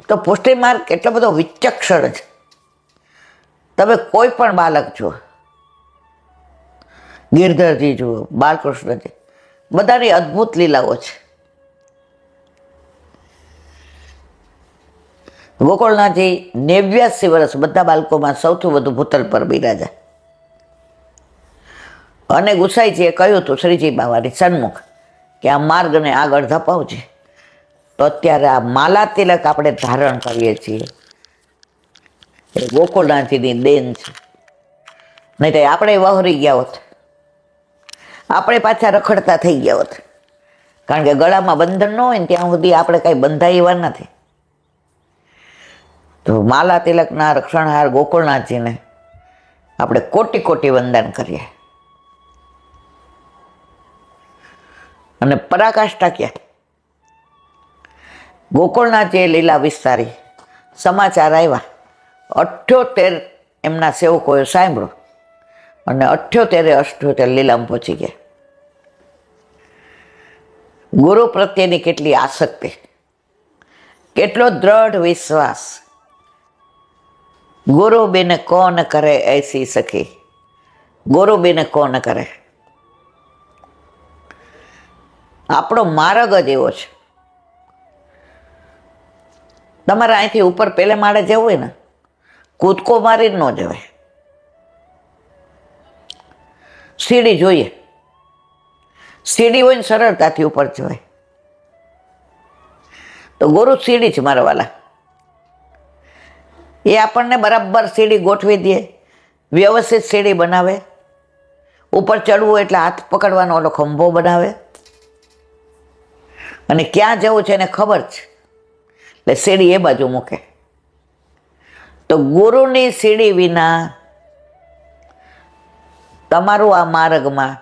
તો પુષ્ટિ માર્ગ એટલો બધો વિચક્ષણ છે. તમે કોઈ પણ બાલક જુઓ, ગિરધરજી જુઓ, બાલકૃષ્ણજી, બધાની અદ્ભુત લીલાઓ છે. ગોકુળનાથજી 89 વર્ષ બધા બાળકોમાં સૌથી વધુ ભૂતલ પર બિરાજા. અને ગુસાઈજીએ કહ્યું હતું શ્રીજી બાવાની સન્મુખ કે આ માર્ગને આગળ ધપાવજે. તો અત્યારે આ માલા તિલક આપણે ધારણ કરીએ છીએ એ ગોકુળનાથજીની દેન છે. નહીં તો આપણે વહોરી ગયા હોત, આપણે પાછા રખડતા થઈ ગયા હોત. કારણ કે ગળામાં બંધન ન હોય ને ત્યાં સુધી આપણે કાંઈ બંધાય એવા નથી. તો માલા તિલકના રક્ષણહાર ગોકુળનાથજીને આપણે કોટી કોટી વંદન કરીએ. અને પરાકાષ્ઠા ક્યાં ગોકુળનાથજીએ લીલા વિસ્તારી. સમાચાર આવ્યા, 78 એમના સેવકોએ સાંભળ્યું અને 78 લીલામાં પહોંચી ગયા. ગુરુ પ્રત્યેની કેટલી આસક્તિ, કેટલો દ્રઢ વિશ્વાસ. ગુરુ બિન કોણ કરે એસી સખી, ગુરુ બિન કોણ કરે. આપણો માર્ગ જ એવો છે. તમારે અહીંથી ઉપર પેલે માળે જવું હોય ને, કૂદકો મારી ન જવાય, સીડી જોઈએ. સીડી હોય ને સરળતાથી ઉપર જવાય. તો ગુરુ સીડી જ મારવાલા. એ આપણને બરાબર સીડી ગોઠવી દે, વ્યવસ્થિત સીડી બનાવે. ઉપર ચડવું એટલે હાથ પકડવાનો ઓલો ખંભો બનાવે અને ક્યાં જવું છે એને ખબર છે એટલે સીડી એ બાજુ મૂકે. તો ગુરુની સીડી વિના તમારું આ માર્ગમાં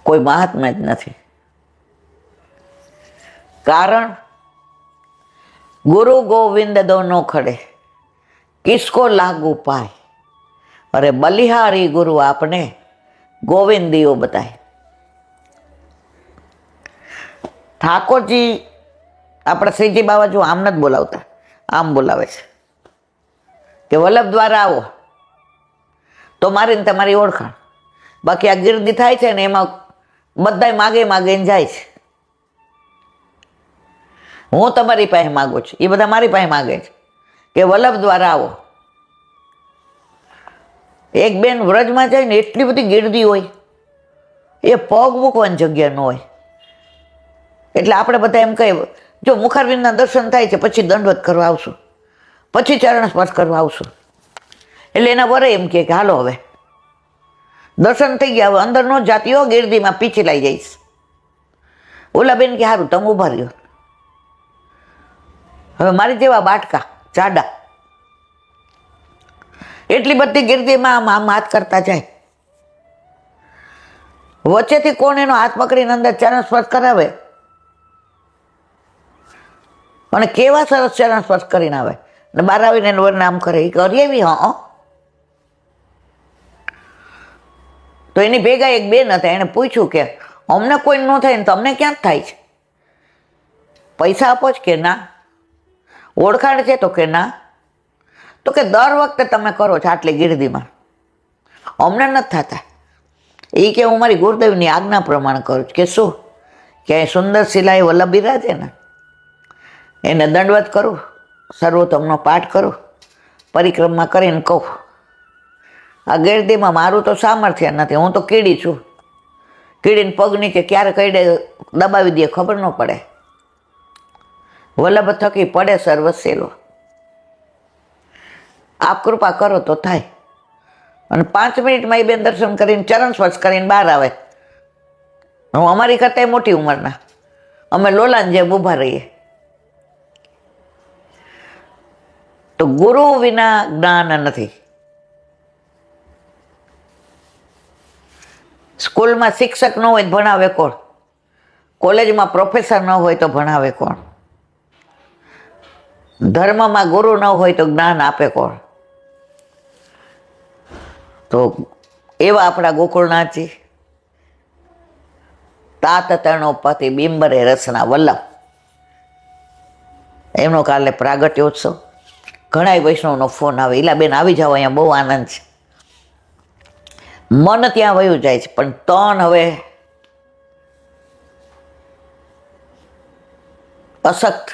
કોઈ મહાત્મા જ નથી. કારણ ગુરુ ગોવિંદ દોનો ખડે કિસકો લાગુ પાય, અરે બલિહારી ગુરુ આપને ગોવિંદીઓ બતાય. ઠાકોરજી આપણા શ્રીજી બાબા જો આમ નથી બોલાવતા, આમ બોલાવે છે કે વલ્લભ દ્વારા આવો તો મારીને તમારી ઓળખાણ. બાકી આ ગીર્દી થાય છે ને એમાં બધાય માગે માગીને જાય છે. હું તમારી પાસે માગું છું, એ બધા મારી પાસે માગે છે કે વલ્લભ દ્વારા આવો. એક બેન વ્રજમાં જાય ને એટલી બધી ગીર્દી હોય, એ પગ મૂકવાની જગ્યા ન હોય. એટલે આપણે બધા એમ કહીએ જો મુખારવિંદના દર્શન થાય છે પછી દંડવત કરવા આવશું, પછી ચરણ સ્પર્શ કરવા આવશું. એટલે એના વરે એમ કે હાલો હવે દર્શન થઈ ગયા, હવે અંદર ન જાતી હો, ગીર્દીમાં પીછી લઈ જઈશ. ઓલા બેન કે સારું તમે ઊભા રહ્યો. હવે મારી જેવા બાટકા જાડા એટલી બધી ગીર્દીમાં આમ આમ હાથ કરતા જાય. વચ્ચેથી કોણ એનો હાથ પકડીને અંદર ચરણ સ્પર્શ કરાવે અને કેવા સરસ ચરણ સ્પર્શ કરીને આવે ને બહાર આવીને એનું વર્ણ આમ કરે. એ કરી એવી હા. તો એની ભેગા એક બેન હતા, એણે પૂછ્યું કે અમને કોઈ ન થાય ને તમને ક્યાં થાય છે? પૈસા આપો જ કે ના? ઓળખાણ છે તો કે ના? તો કે દર વખતે તમે કરો છો આટલી ગીર્દીમાં, અમને નથી થતા. એ કે હું મારી ગુરુદેવની આજ્ઞા પ્રમાણે કરું છું. કે શું? કે સુંદર શિલાએ વલ્લભ બિરાજે ને એને દંડવત કરું, સર્વોત્તમનો પાઠ કરું, પરિક્રમા કરીને કહું આ ગીર્દીમાં મારું તો સામર્થ્ય નથી, હું તો કીડી છું. કીડીને પગ નીચે ક્યારે કઈડે દબાવી દે ખબર ન પડે. વલ્લભ થકી પડે સર્વસેલો. આપ કૃપા કરો તો થાય. અને 5 મિનિટમાં એ બેન દર્શન કરીને ચરણ સ્પર્શ કરીને બહાર આવે. હું અમારી કરતા મોટી ઉંમરના, અમે લોલાન જેમ ઊભા રહીએ. તો ગુરુ વિના જ્ઞાન નથી. સ્કૂલમાં શિક્ષક ન હોય તો ભણાવે કોણ? કોલેજમાં પ્રોફેસર ન હોય તો ભણાવે કોણ? ધર્મમાં ગુરુ ન હોય તો જ્ઞાન આપે કોણ? તો એવા આપણા ગોકુળનાથજી તાત તરણોપતિ બિંબરે રસના વલ્લભ, એમનો કાલે પ્રાગટ્યોત્સવ. ઘણા વૈષ્ણવનો ફોન આવે, ઈલાબેન આવી જાઓ, અહીંયા બહુ આનંદ છે. મન ત્યાં વયું જાય છે, પણ તન હવે અશક્ત,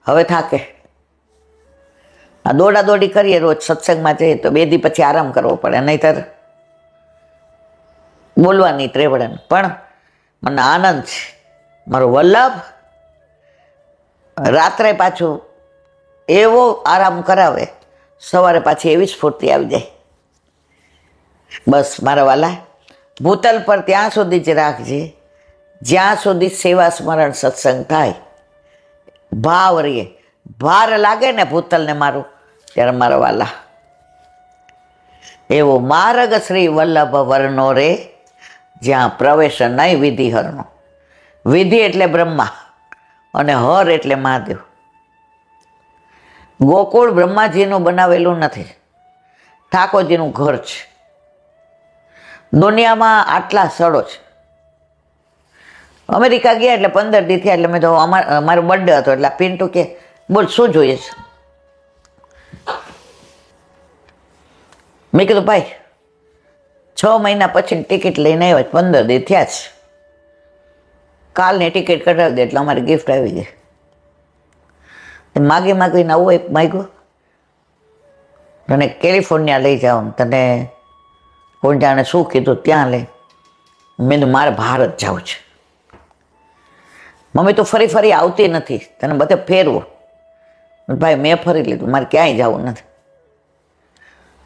હવે થાકે. આ દોડા દોડી કરીએ રોજ સત્સંગમાં જઈએ તો 2 દી પછી આરામ કરવો પડે, નહીંતર બોલવાની ત્રેવડન, પણ મને આનંદ છે. મારો વલ્લભ રાત્રે પાછું એવો આરામ કરાવે, સવારે પાછી એવી સ્ફૂર્તિ આવી જાય. બસ મારા વાલા, ભૂતલ પર ત્યાં સુધી જ રાખજે જ્યાં સુધી સેવા સ્મરણ સત્સંગ થાય. ભાવ રહીએ, ભાર લાગે ને ભૂતલને મારું, ત્યારે મારા વાલા એવો માર્ગ શ્રી વલ્લભ વર્ણો રે, જ્યાં પ્રવેશ નહીં વિધિ હરનો. વિધિ એટલે બ્રહ્મા અને હર એટલે મહાદેવ. ગોકુળ બ્રહ્માજીનું બનાવેલું નથી, ઠાકોરજીનું ઘર છે. દુનિયામાં આટલા સ્થળો છે. અમેરિકા ગયા એટલે 15 દી થયા, એટલે મેં તો મારો બર્થડે હતો એટલે પિન્ટુ કે બોલ શું જોઈએ છે. મેં કીધું ભાઈ 6 મહિના પછી ટિકિટ લઈને આવ્યા, 15 દી થયા છે, કાલની ટિકિટ કઢાવી દે એટલે અમારી ગિફ્ટ આવી ગઈ. માગીને આવું એક માગ્યું, તને કેલિફોર્નિયા લઈ જાઓ, તને કોણ જાણે શું કીધું ત્યાં લઈ. મેં મારે ભારત જવું છે. મમ્મી તો ફરી ફરી આવતી નથી, તને બધે ફેરવું. ભાઈ મેં ફરી લીધું, મારે ક્યાંય જવું નથી.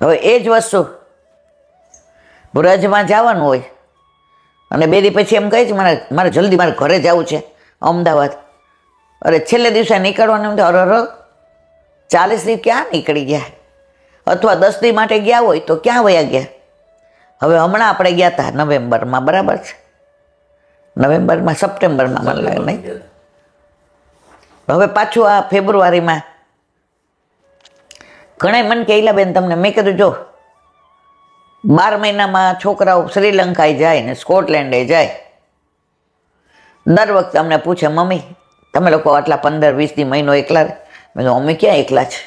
હવે એ જ વસ્તુ વ્રજમાં જવાનું હોય અને 2 દી પછી એમ કહે છે મારે જલ્દી મારે ઘરે જવું છે અમદાવાદ. અરે છેલ્લે દિવસે નીકળવાનું એમ તો અરે 40 દી ક્યાં નીકળી ગયા, અથવા 10 દી માટે ગયા હોય તો ક્યાં વયા ગયા. હવે હમણાં આપણે ગયા હતા નવેમ્બરમાં, બરાબર છે, નવેમ્બરમાં સપ્ટેમ્બરમાં મને લાગે નહીં, હવે પાછું આ ફેબ્રુઆરીમાં. ઘણા મને કહેલા બેન તમને, મેં કીધું જો 12 મહિનામાં છોકરાઓ શ્રીલંકા જાય ને સ્કોટલેન્ડે જાય, દર વખતે અમને પૂછે મમ્મી તમે લોકો આટલા 15-20 દી મહિનો એકલા રહે. મેં તો અમે ક્યાં એકલા છે,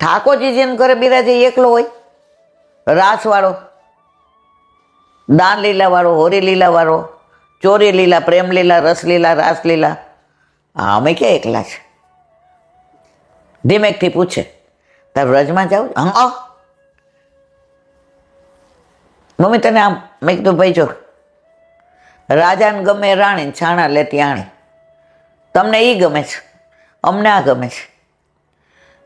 ઠાકોરજી જેને ઘરે બિરાજે એકલો હોય, રાસવાળો, દાન લીલાવાળો, હોરી લીલાવાળો, ચોરી લીલા, પ્રેમ લીલા, રસ લીલા, રાસ લીલા, હા અમે ક્યાં એકલા છે. ધીમેકથી પૂછે તાર વ્રજમાં જાવ? હા મમ્મી તને આમ? મેં કીધું ભાઈ જો રાજાને ગમે રાણી, છાણા લેતી આણી, તમને એ ગમે છે, અમને આ ગમે છે.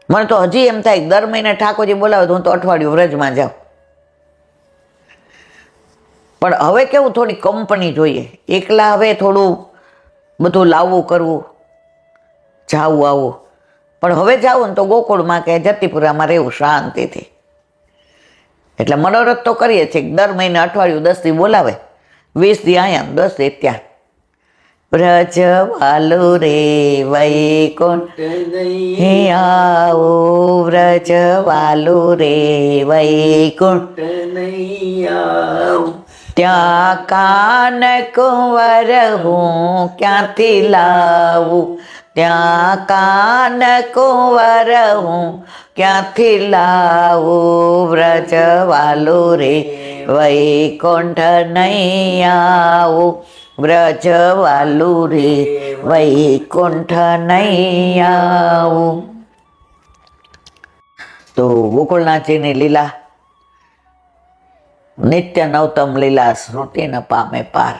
મને તો હજી એમ થાય દર મહિને ઠાકોરજી બોલાવે તો હું તો અઠવાડિયું વ્રજમાં જાઉં. પણ હવે કેવું થોડી કંપની જોઈએ, એકલા હવે થોડું બધું લાવવું કરવું, જાવું આવવું. પણ હવે જાવું ને તો ગોકુળમાં કે જતીપુરામાં રહેવું શાંતિથી. એટલે મનોરથ તો કરીએ છીએ, દર મહિને અઠવાડિયું 10 દી બોલાવે, 20 દી અહીંયા 10 દી ત્યાં. વ્રજ વાલો રે વૈકુંઠ નહીં આવો, વ્રજ વાલો રે વૈકુંઠ નહીં આવો, ત્યાં કાન કુંવર હું ક્યાંથી લાવું, ત્યાં કાન કુંવર હું ક્યાંથી લાવું, વ્રજ વાલો રે વૈકુંઠ નહીં આવું, વ્રજ વાલું રે વૈકુંઠ નહીં આવું. તો ગોકુળનાથજીની લીલા, નિત્ય નવતમ લીલા, શ્રુતિ ન પામે પાર.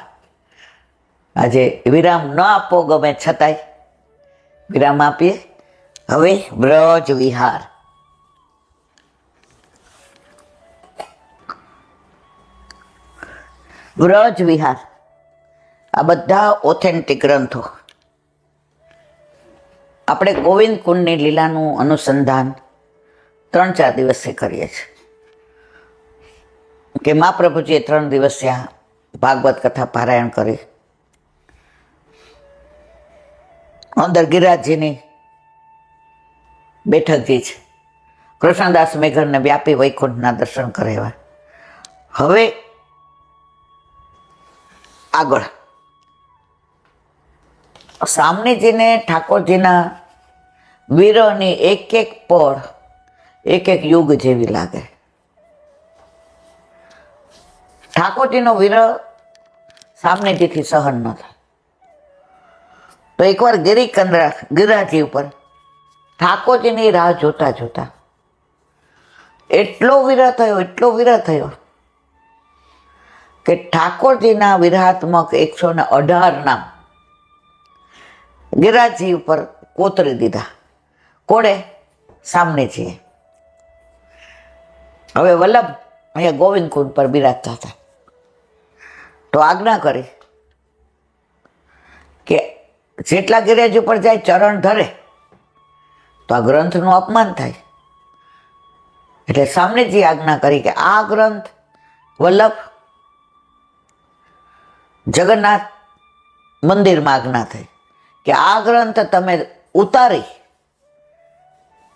આજે વિરામ ન આપવો ગમે છતાંય વિરામ આપીએ. હવે વ્રજ વિહાર. વ્રજ વિહાર આ બધા ઓથેન્ટિક ગ્રંથો. આપણે ગોવિંદ કુંડની લીલાનું અનુસંધાન 3-4 દિવસે કરીએ છીએ કે મહાપ્રભુજીએ 3 દિવસ ત્યાં ભાગવત કથા પારાયણ કરી. અંદર ગિરિરાજજીની બેઠકજી છે, કૃષ્ણદાસ મેઘરને વ્યાપી વૈકુંઠના દર્શન કરાવ્યા. હવે આગળ સામનેજીને ઠાકોરજીના વિરહની એક પળ એક યુગ જેવી લાગે. ઠાકોરજીનો વિરહ સામનેજીથી સહન ન થાય. તો એકવાર ગિરિરાજી ઉપર ઠાકોરજીની રાહ જોતા જોતા એટલો વિરહ થયો કે ઠાકોરજીના વિરહાત્મક 118 નામ ગિરિરાજજી ઉપર કોતરી દીધા. કોણે? સામનેજીએ. હવે વલ્લભ અહીંયા ગોવિંદ કુંડ પર બિરાજતા હતા, તો આજ્ઞા કરી કે જેટલા ગિરિરાજ ઉપર જાય ચરણ ધરે તો આ ગ્રંથનું અપમાન થાય. એટલે સામનેજી આજ્ઞા કરી કે આ ગ્રંથ વલ્લભ જગન્નાથ મંદિરમાં આજ્ઞા થઈ કે આ ગ્રંથ તમે ઉતારી,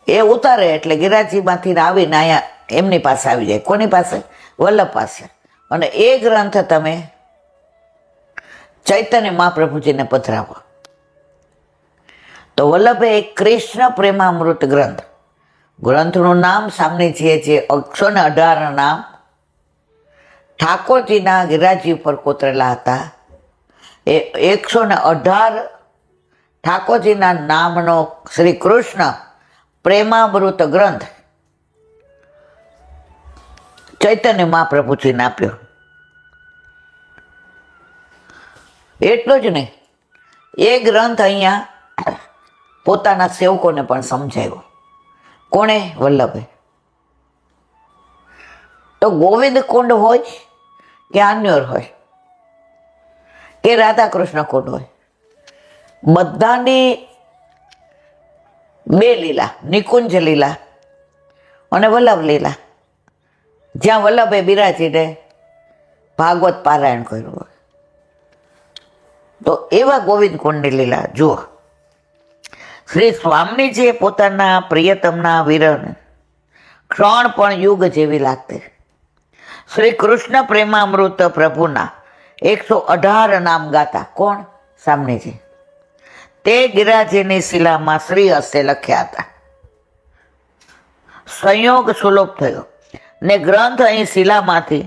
એ ઉતારે એટલે ગિરિરાજજીમાંથી આવીને અહીંયા એમની પાસે આવી જાય. કોની પાસે? વલ્લભ પાસે. અને એ ગ્રંથ તમે ચૈતન્ય મહાપ્રભુજીને પધરાવો. તો વલ્લભે એક કૃષ્ણ પ્રેમામૃત ગ્રંથનું નામ સામનેજીએ જે 118 નામ ઠાકોરજીના ગિરિરાજજી ઉપર કોતરેલા હતા, એ 118 ઠાકોરજીના નામનો શ્રી કૃષ્ણ પ્રેમામૃત ગ્રંથ ચૈતન્ય મહાપ્રભુજીને આપ્યો. એટલું જ નહીં, એ ગ્રંથ અહીંયા પોતાના સેવકોને પણ સમજાવ્યો. કોણે? વલ્લભે. તો ગોવિંદ કુંડ હોય કે આન્યોર હોય કે રાધા કૃષ્ણ કુંડ હોય, બધાની બે લીલા, નિકુંજ લીલા અને વલ્લભ લીલા, જ્યાં વલ્લભે બિરાજીને ભાગવત પારાયણ કર્યું હોય, તો એવા ગોવિંદ કુંડની લીલા જુઓ. શ્રી સ્વામીજીએ પોતાના પ્રિયતમના વિરહને ક્ષણ પણ યુગ જેવી લાગતી. શ્રી કૃષ્ણ પ્રેમામૃત પ્રભુના 118 નામ ગાતા. કોણ? સામનેજી. તે ગિરિરાજજીની શિલામાં શ્રી હસ્તે લખ્યા હતા. સંયોગ સુલભ થયો ને ગ્રંથ અહીં શિલામાંથી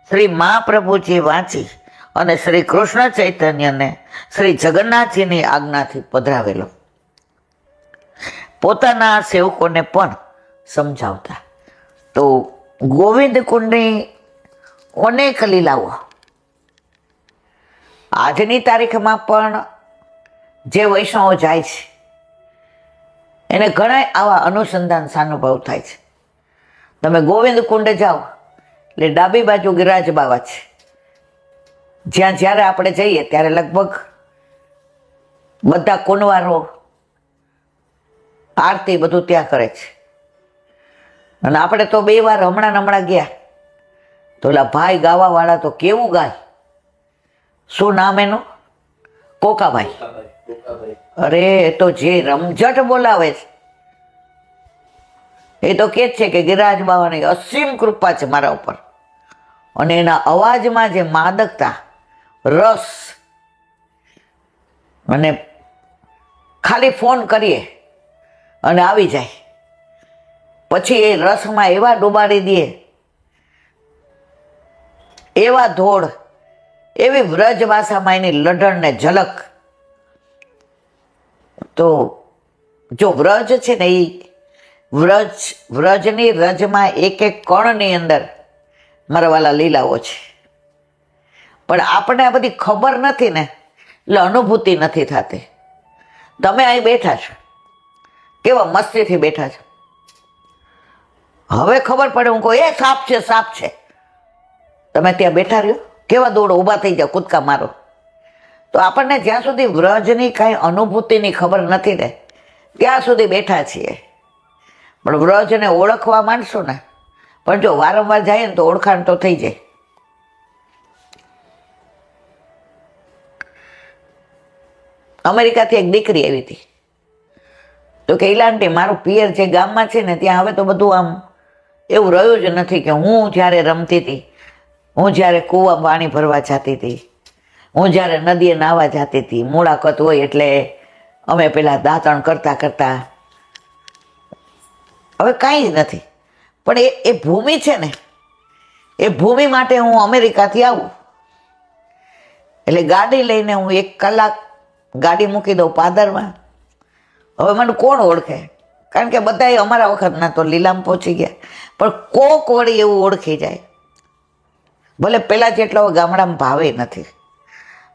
શ્રી મહાપ્રભુજી વાંચી અને શ્રી કૃષ્ણ ચૈતન્યને શ્રી જગન્નાથજીની આજ્ઞાથી પધરાવેલો. પોતાના સેવકોને પણ સમજાવતા. તો ગોવિંદ કુંડની અનેક લીલાઓ આજની તારીખમાં પણ જે વૈષ્ણવો જાય છે એને ઘણા આવા અનુસંધાન સાનુભવ થાય છે. તમે ગોવિંદ કુંડે જાઓ એટલે ડાબી બાજુ ગિરિરાજ બાવા છે, જ્યાં જ્યારે આપણે જઈએ ત્યારે લગભગ બધા કુંવારો આરતી બધું ત્યાં કરે છે. અને આપણે તો 2 વાર હમણાં ગયા તો ઓલા ભાઈ ગાવા વાળા તો કેવું ગાય. શું નામ એનું? કોકાભાઈ. અરે એ તો જે રમઝટ બોલાવે છે, એ તો કે છે કે ગિરિરાજ બાવાની અસીમ કૃપા છે મારા ઉપર. અને એના અવાજમાં જે માદકતા, રસ, અને ખાલી ફોન કરીએ અને આવી જાય, પછી એ રસમાં એવા ડૂબાડી દે, એવા ધોળ, એવી વ્રજ ભાષામાં એની લઢણને ઝલક. તો જો વ્રજ છે ને એ વ્રજની રજમાં એક એક કણની અંદર મારા વાલા લીલાઓ છે. પણ આપણને આ બધી ખબર નથી ને, એટલે અનુભૂતિ નથી થતી. તમે અહીં બેઠા છો, કેવા મસ્તીથી બેઠા છો. હવે ખબર પડે, હું કહું એ સાપ છે, સાપ છે, તમે ત્યાં બેઠા રહ્યો, કેવા દોડો, ઊભા થઈ જાઓ, કૂદકા મારો. તો આપણને જ્યાં સુધી વ્રજની કાંઈ અનુભૂતિની ખબર નથી ને, ત્યાં સુધી બેઠા છીએ. પણ વ્રજને ઓળખવા માંડશું ને, પણ જો વારંવાર જાય ને તો ઓળખાણ તો થઈ જાય. અમેરિકાથી એક દીકરી આવી હતી, તો કે ઈલાંટી મારું પિયર જે ગામમાં છે ને ત્યાં હવે તો બધું આમ એવું રહ્યું જ નથી કે હું જ્યારે રમતી હતી, હું જ્યારે કૂવા પાણી ભરવા જતી હતી, હું જ્યારે નદીએ નાહવા જતી હતી, મુલાકાત હોય એટલે અમે પેલા દાંતણ કરતા હવે કાંઈ જ નથી. પણ એ ભૂમિ છે ને, એ ભૂમિ માટે હું અમેરિકાથી આવું એટલે ગાડી લઈને હું 1 કલાક ગાડી મૂકી દઉં પાદરમાં. હવે મને કોણ ઓળખે? કારણ કે બધા અમારા વખતના તો લીલામ પહોંચી ગયા, પણ કોક વળી એવું ઓળખી જાય. ભલે પહેલાં જેટલો ગામડામાં ભાવે નથી,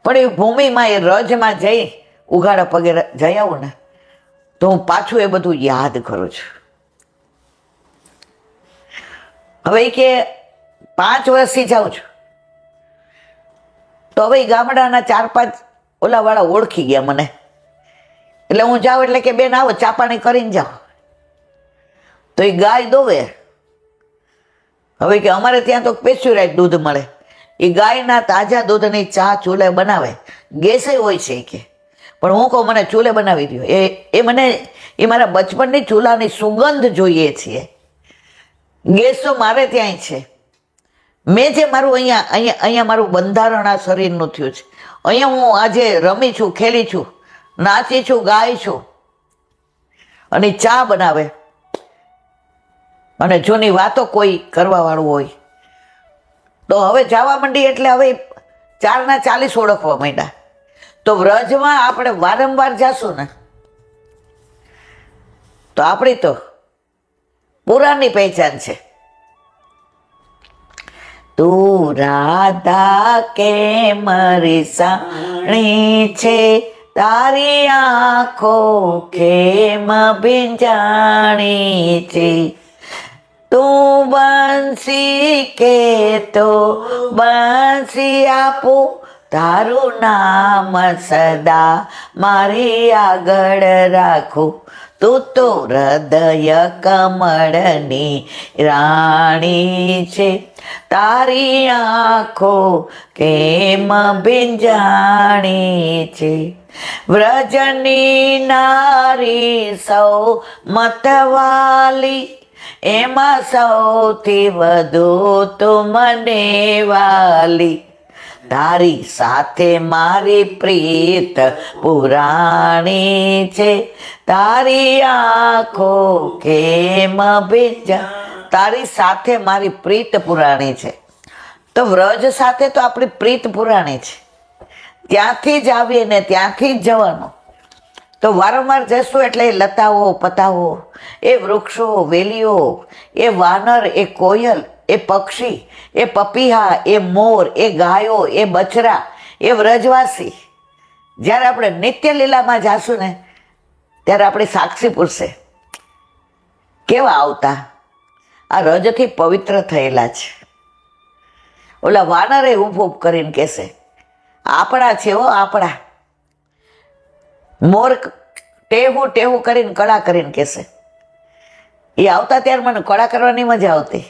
પણ એ ભૂમિમાં એ રજમાં જઈ ઉઘાડા પગે જઈ આવું ને તો હું પાછું એ બધું યાદ કરું છું. હવે કે 5 વર્ષથી જાઉં છું તો હવે ગામડાના 4-5 ઓલાવાળા ઓળખી ગયા મને. એટલે હું જાઉં એટલે કે બેન આવો ચા પાણી કરીને જાઓ. તો એ ગાય દોવે. હવે કે અમારે ત્યાં તો પેસ્ચ્યુરાઇઝ દૂધ મળે. એ ગાયના તાજા દૂધની ચા ચૂલે બનાવે. ગેસે હોય છે કે, પણ હું કહું મને ચૂલે બનાવી દો. એ મારા બચપનની ચૂલાની સુગંધ જોઈએ છીએ. ગેસ તો મારે ત્યાંય છે. મેં જે મારું અહીંયા મારું બંધારણ આ શરીરનું થયું છે. અહીંયા હું આજે રમી છું, ખેલી છું, નાચી છું, ગાય છું, અને ચા બનાવે અને જૂની વાતો કોઈ કરવાવાળું હોય તો હવે જવા માંડી. એટલે હવે 4 ના 40 ઓળખવા માંડ્યા. તો વ્રજમાં આપણે વારંવાર જાશું ને તો આપણી તો પુરાની પહેચાન છે. તું રાધા કેમ રીસાણી છે, તારી આંખો કેમ ભીંજાણી છે. તું બંસી કે તો બંસી આપું, તારું નામ સદા મારી આગળ રાખું. તું તો હૃદય કમળની રાણી છે, તારી આંખો કેમ ભીંજાણી છે. વ્રજની નારી સૌ મતવાલી, એમાં સૌથી વધુ તું મને વાલી. તારી સાથે મારી પ્રીત પુરાણી છે, તારી આંખો કેમ ભીંજા. તારી સાથે મારી પ્રીત પુરાણી છે. તો વ્રજ સાથે તો આપણી પ્રીત પુરાણી છે. ત્યાંથી જ આવીએ ને ત્યાંથી જ જવાનું. તો વારંવાર જશું એટલે એ લતાઓ પતાઓ, એ વૃક્ષો વેલીઓ, એ વાનર, એ કોયલ, એ પક્ષી, એ પપીહા, એ મોર, એ ગાયો, એ બછરા, એ વ્રજવાસી. જ્યારે આપણે નિત્ય લીલામાં જાશું ને ત્યારે આપણી સાક્ષી પૂરશે કેવા આવતા. આ રજથી પવિત્ર થયેલા છે. ઓલા વાનરે ઊભ કરીને કહેશે આપણા છે હો આપણા. મોર ટેહું ટેહું કરીને કળા કરીને કહેશે. એ આવતા ત્યારે મને કળા કરવાની મજા આવતી.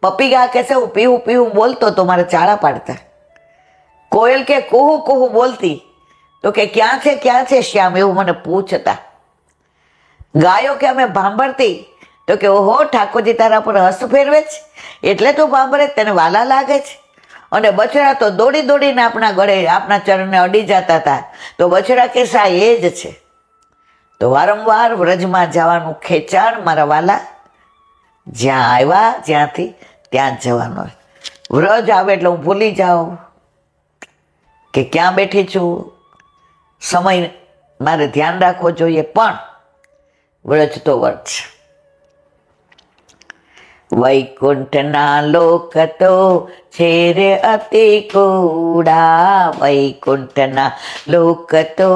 પપીગા કહેશે હું પીવું પીવું બોલતો તો મારે ચાળા પાડતા. કોયલ કે કુહુ કુહુ બોલતી તો કે ક્યાં છે શ્યામ, એવું મને પૂછતા. ગાયો કે અમે ભાંભરતી તો કે ઓહો ઠાકોરજી તારા પર હસ્ત ફેરવે છે એટલે તું ભાંભરે, તને વાલા લાગે છે. અને બછડા તો દોડી દોડીને આપણા ગળે આપણા ચરણને અડી જતા હતા. તો બછડા કે સા એ જ છે. તો વારંવાર વ્રજમાં જવાનું ખેંચાણ મારા વાલા. જ્યાં આવ્યા જ્યાંથી ત્યાં જ જવાનું. વ્રજ આવે એટલે હું ભૂલી જાઉં કે ક્યાં બેઠી છું. સમય મારે ધ્યાન રાખવો જોઈએ, પણ વ્રજ તો વ્રજ. વૈકુંઠના લોક તો છે રે અતિ કુડા, વૈકુંઠના લોક તો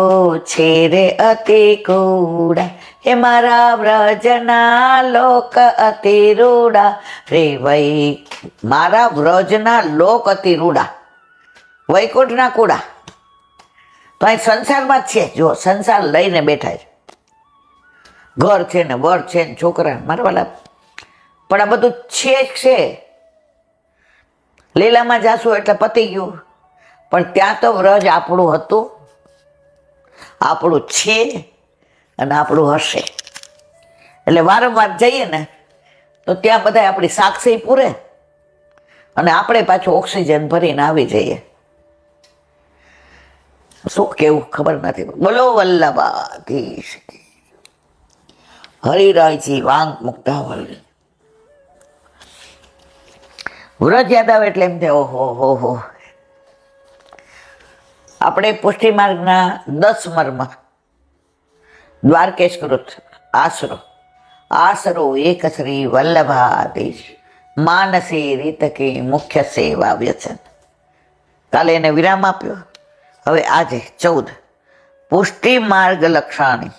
છે રે અતિ કુડા. હે મારા વ્રજના લોક અતિ રૂડા રે. મારા વ્રજના લોક અતિ રૂડા, વૈકુંઠના કુડા. તો અહીં સંસારમાં જ છે. જો સંસાર લઈને બેઠા છે, ઘર છે ને વર છે ને છોકરા મારા વાલા, પણ આ બધું છે. લીલામાં જાશું એટલે પતી ગયું. પણ ત્યાં તો વ્રજ આપણું હતું, આપણું છે અને આપણું હશે. એટલે વારંવાર જઈએ ને તો ત્યાં બધા આપણી સાક્ષી પૂરે અને આપણે પાછું ઓક્સિજન ભરીને આવી જઈએ. શું કેવું ખબર નથી. બોલો વલ્લભાધીશ હરિરાયજી વાંગ મુક્તા વલ્લી. વ્રજ યાદ આવે એટલે એમ થાય ઓહો હો હો. આપણે પુષ્ટિ માર્ગના 10 મર્મ દ્વારકેશ કૃત આશરો એક શ્રી વલ્લભાધીશ માનસી રીત કી મુખ્ય સેવા વ્યસન. કાલે એને વિરામ આપ્યો. હવે આજે 14 પુષ્ટિ માર્ગ લક્ષાણી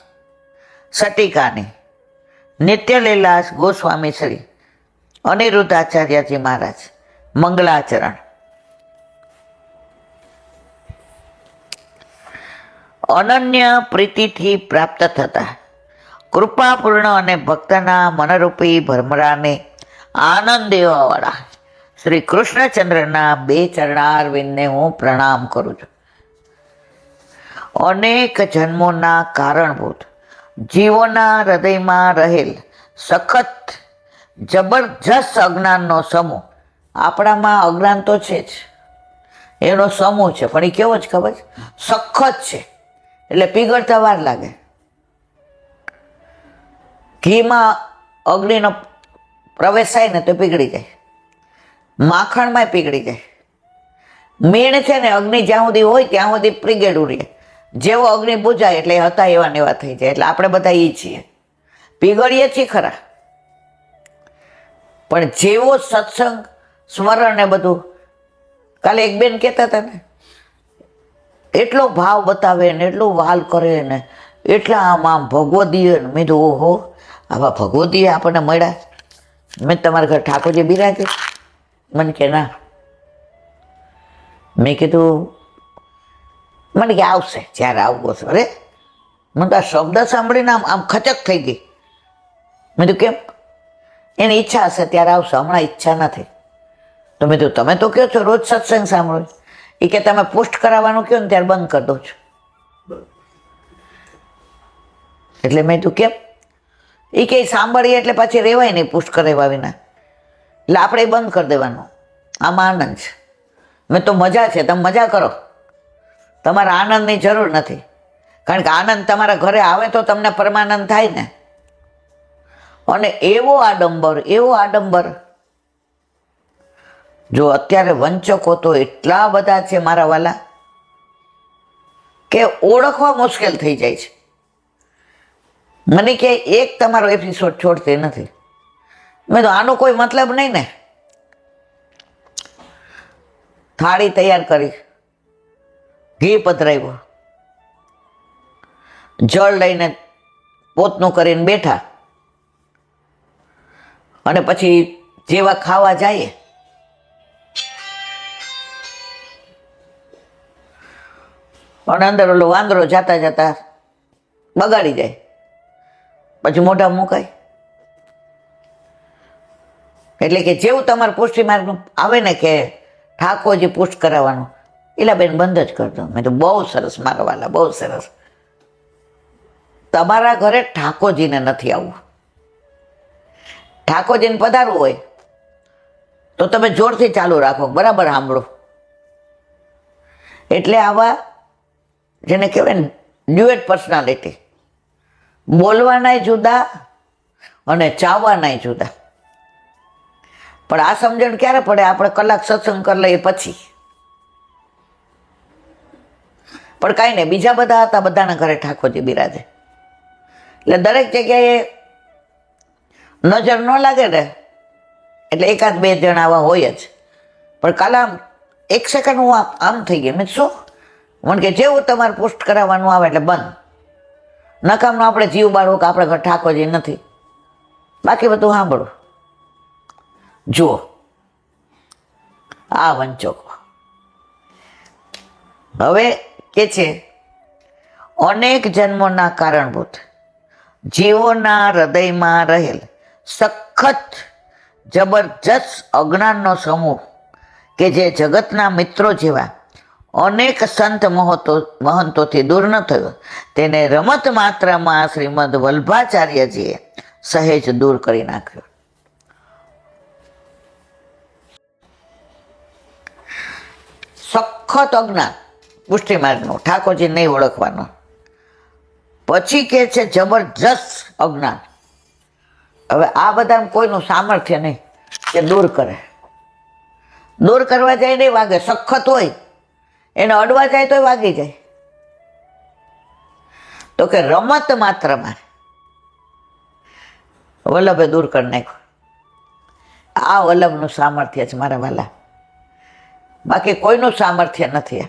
સટિકાની નિત્યલીલાસ ગોસ્વામી શ્રી અનિરુદ્ધાચાર્યજી મહારાજ મંગલાચરણ. અનન્ય પ્રીતિથી પ્રાપ્ત થતા કૃપાપૂર્ણ અને ભક્તના મનરૂપી ભરમરાને આનંદ દેવાવાળા શ્રી કૃષ્ણચંદ્રના 2 ચરણારવિંદને હું પ્રણામ કરું છું. અનેક જન્મોના કારણભૂત જીવોના હૃદયમાં રહેલ સખત જબરજસ્ત અજ્ઞાનનો સમૂહ, આપણામાં અજ્ઞાન તો છે જ, એનો સમૂહ છે, પણ એ કેવો જ ખબર છે? સખત છે, એટલે પીગળતા વાર લાગે. ઘીમાં અગ્નિનો પ્રવેશ થાય ને તો પીગળી જાય, માખણમાં પીગળી જાય. મીણ છે ને, અગ્નિ જ્યાં સુધી હોય ત્યાં સુધી પીગળ્યું રહે. જેવો અગ્નિ બુજાય એટલે હતા એવા ને એવા થઈ જાય. એટલે આપણે બધા એ છીએ, પીગળીએ છીએ ખરા, પણ જેવો સત્સંગ સ્મરણ ને બધું, કાલે એક બેન કહેતા હતા ને, એટલો ભાવ બતાવે ને એટલું વાલ કરે ને એટલા આમ ભગવદીય. મેં તો ઓહો, આવા ભગવદીય આપણને મળ્યા. મેં તમારા ઘર ઠાકોરજી બિરાજે? મને કે ના. મેં કીધું મને કે આવશે જ્યારે આવવો છે. અરે મને તો આ શબ્દ સાંભળીને આમ ખચક થઈ ગઈ. મેં તો કેમ? એની ઈચ્છા હશે ત્યારે આવશે, હમણાં ઈચ્છા નથી. તો મેં તો તમે તો કહો છો રોજ સત્સંગ સાંભળો. એ કે તમે પોસ્ટ કરાવવાનું કહો ને ત્યારે બંધ કરી દો છો. એટલે મેં તું કેમ? એ કે સાંભળીએ એટલે પછી રહેવાય નહીં પોસ્ટ કરાવ્યા વિના, એટલે આપણે બંધ કરી દેવાનું. આમાં આનંદ છે. મેં તો મજા છે, તમે મજા કરો, તમારે આનંદની જરૂર નથી. કારણ કે આનંદ તમારા ઘરે આવે તો તમને પરમાનંદ થાય ને. અને એવો આડંબર જો અત્યારે વંચકો તો એટલા બધા છે મારા વાલા, કે ઓળખવા મુશ્કેલ થઈ જાય છે. મને કે એક તમારો એપિસોડ છોડતી નથી. મેં તો આનો કોઈ મતલબ નહીં ને. થાળી તૈયાર કરી, ઘી પધરાવ્યો, જળ લઈને પોતનું કરીને બેઠા, અને પછી જેવા ખાવા જાય અને અંદર ઓલો વાંદરો જાતા જાતા બગાડી જાય, પછી મોઢા મુકાય. એટલે કે જેવું તમારે પુષ્ટિ માર્ગનું આવે ને કે ઠાકોરજી પુષ્ટ કરાવવાનું, એલા બેન બંધ જ કરી દો. મેં તો બહુ સરસ મારા વાલા, બહુ સરસ. તમારા ઘરે ઠાકોરજીને નથી આવવું, ઠાકોરજીને પધારવું હોય તો તમે જોરથી ચાલુ રાખો, બરાબર સાંભળો. એટલે આવા જેને કહેવાય ને ડ્યુએટ પર્સનાલિટી, બોલવાનાય જુદા અને ચાવવાનાય જુદા. પણ આ સમજણ ક્યારે પડે? આપણે કલાક સત્સંગ કરી લઈએ પછી. પણ કાંઈ નહીં, બીજા બધા હતા, બધાના ઘરે ઠાકોરજી બિરાજે. એટલે દરેક જગ્યાએ નજર ન લાગે ને, એટલે એકાદ બે જણ આવા હોય જ. પણ કાલે આમ 1 સેકન્ડ હું આમ થઈ ગઈ. મેં શું મને કે જેવું તમારે પોસ્ટ કરાવવાનું આવે એટલે બંધ. નકામનું આપણે જીવ બાળવું કે આપણે ઘર ઠાકોરજી નથી, બાકી બધું સાંભળો. જુઓ આ વંચકો હવે કે છે અનેક જન્મોના કારણભૂત જીવોના હૃદયમાં રહેલ સખત જબરજસ્ત અજ્ઞાનનો સમૂહ, કે જે જગતના મિત્રો જેવા અનેક સંત મહંતોથી દૂર ન થયો, તેને રમત માત્રમાં શ્રીમદ વલ્ભાચાર્યજીએ સહેજ દૂર કરી નાખ્યો. સખત અજ્ઞાન પુષ્ટિ માર્ગનું, ઠાકોરજી નહીં ઓળખવાનો. પછી કે છે જબરજસ્ત અજ્ઞાન. હવે આ બધા કોઈનું સામર્થ્ય નહીં કે દૂર કરે. દૂર કરવા જાય નહીં વાગે, સખત હોય એને અડવા જાય તોય વાગી જાય. તો કે રમત માત્રમાં વલ્લભે દૂર કરી નાખ્યો. આ વલ્લભનું સામર્થ્ય છે મારા વાલા, બાકી કોઈનું સામર્થ્ય નથી.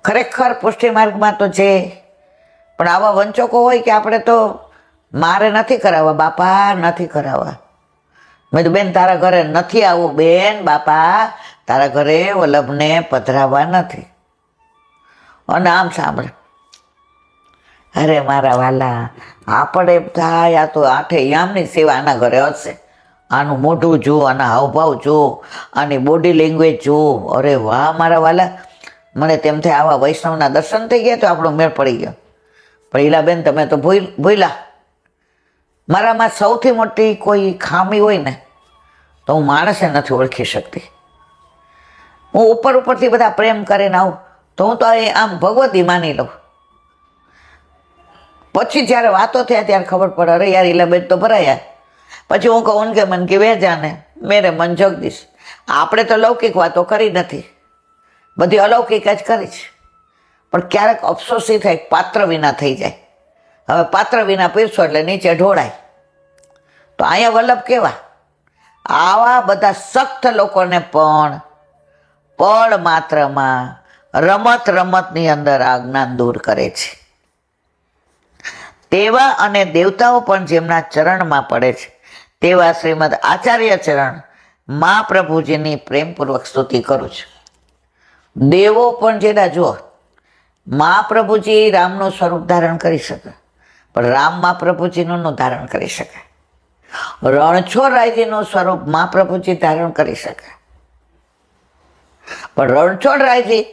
ખરેખર પુષ્ટિ માર્ગમાં તો છે, પણ આવા વંચકો હોય કે આપણે તો મારે નથી કરાવવા બાપા, નથી કરાવવા. મેં તો બેન તારા ઘરે નથી આવું, બેન બાપા તારા ઘરે વલ્લભને પધરાવવા નથી. અને આમ સાંભળે, અરે મારા વાલા, આપણે એમ થાય આ તો આઠે યામની સેવા આના ઘરે હશે, આનું મોઢું જુઓ, આના હાવભાવ જુઓ, આની બોડી લેંગ્વેજ જુઓ. અરે વાહ મારા વાલા, મને તેમ થાય આવા વૈષ્ણવના દર્શન થઈ ગયા તો આપણો મેળ પડી ગયો. પણ ઈલાબેન તમે તો ભૂલ્યા, મારામાં સૌથી મોટી કોઈ ખામી હોય ને તો હું માણસે નથી ઓળખી શકતી. હું ઉપરથી બધા પ્રેમ કરીને આવું તો હું તો આમ ભગવતી માની લઉં. પછી જ્યારે વાતો થયા ત્યારે ખબર પડે, અરે યાર ઈલાબેન તો ભરાયા. પછી હું કહું કે મન કે વેજાને મેરે મન જગદીશ. આપણે તો લૌકિક વાતો કરી નથી, બધી અલૌકિક જ કરી છે. પણ ક્યારેક અફસોસ એ થાય, પાત્ર વિના થઈ જાય. હવે પાત્ર વિના પીરસો એટલે નીચે ઢોળાય. તો અહીંયા વલ્લભ કેવા, આવા બધા સખ્ત લોકોને પણ પળ માત્રમાં રમતની અંદર આ જ્ઞાન દૂર કરે છે. તેવા અને દેવતાઓ પણ જેમના ચરણમાં પડે છે તેવા શ્રીમદ આચાર્ય ચરણ મહાપ્રભુજીની પ્રેમપૂર્વક સ્તુતિ કરું છું. દેવો પણ જેના જુઓ, મહાપ્રભુજી રામનું સ્વરૂપ ધારણ કરી શકે, પણ રામ મહાપ્રભુજીનું ન ધારણ કરી શકે. રણછોડરાયજીનું સ્વરૂપ મહાપ્રભુજી ધારણ કરી શકે, પણ રણછોડરાયજી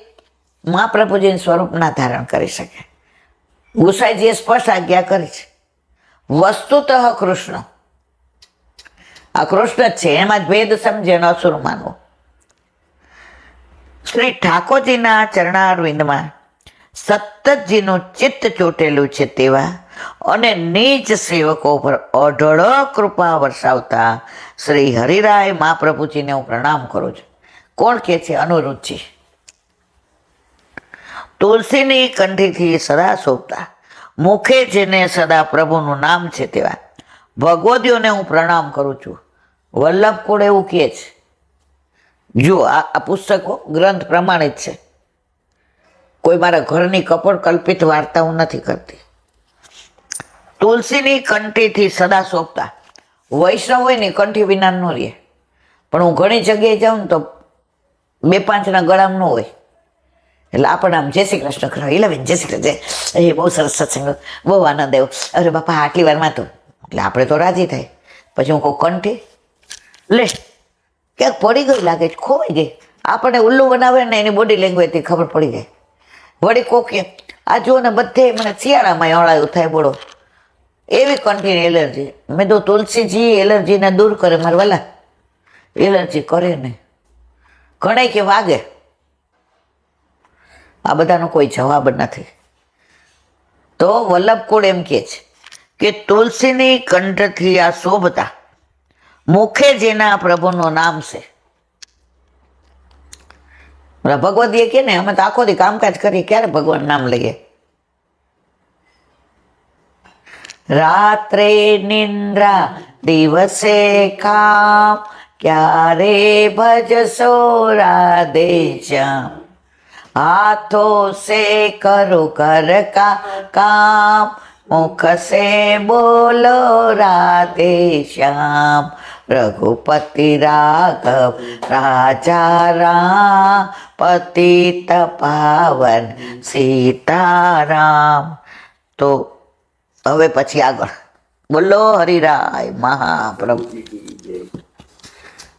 મહાપ્રભુજીનું સ્વરૂપ ના ધારણ કરી શકે. ગુસાઈજીએ સ્પષ્ટ આજ્ઞા કરી છે, વસ્તુતઃ કૃષ્ણ, આ કૃષ્ણ જ છે, એમાં જ ભેદ સમજે અસુર માનવો. શ્રી ઠાકોરજીના ચરણારવિંદમાં સતતજીનું ચિત્ત ચોટેલું છે તેવા અને નીચ સેવકો પર અઢળક કૃપા વરસાવતા શ્રી હરિરાય મહાપ્રભુજીને હું પ્રણામ કરું છું. કોણ કે છે? અનુરુચિ. તુલસીની કંઠીથી સદા શોભતા, મુખે જેને સદા પ્રભુનું નામ છે તેવા ભગવદીઓને હું પ્રણામ કરું છું. વલ્લભ કુળ એવું કહે છે. જો આ પુસ્તકો ગ્રંથ પ્રમાણિત છે, કોઈ મારા ઘરની કપડ કલ્પિત વાર્તા હું નથી કરતી. તુલસીની કંઠીથી સદા શોભતા, વૈષ્ણવ હોય ને કંઠી વિના ન રહે. પણ હું ઘણી જગ્યાએ જાઉં ને તો 2-5ના ગળામાં ન હોય, એટલે આપણે આમ જય શ્રી કૃષ્ણ કરો, ઈલાબેન જય શ્રી કૃષ્ણ, એ બહુ સરસ સત્સંગ, બહુ આનંદ આવ્યો, અરે બાપા આટલી વારમાં તો, એટલે આપણે તો રાજી થાય. પછી હું કહું કંઠી લે, ક્યાંક પડી ગઈ લાગે છે, ખોવાઈ ગઈ. આપણને ઉલ્લુ બનાવે ને એની બોડી લેંગ્વેજથી ખબર પડી જાય. વળી કોકે આ જુઓ ને બધે મને શિયાળામાં અળાયું થાય બોલો, એવી કંઠીની એલર્જી. મેં તો તુલસીજી એલર્જીને દૂર કરે મારા વાલા, એલર્જી કરે ને ઘણે કે વાગે. આ બધાનો કોઈ જવાબ નથી. તો વલ્લભ કુળ એમ કહે છે કે તુલસીની કંઠથી આ શોભતા, મુખે જેના પ્રભુનું નામ છે. ભગવદીએ કે ને અમે તો આખો દી કામકાજ કરીએ, ક્યારે ભગવાન નામ લઈએ? રાત્રે નિંદ્રા દિવસે કામ, ક્યારે ભજશો રાધે શ્યામ. हाथों से करो कर का काम, मुख से बोलो राधे श्याम. रघुपति राघव राजा राम, पतित पावन सीताराम. તો હવે પછી આગળ બોલો હરિરાય મહાપ્રભુ.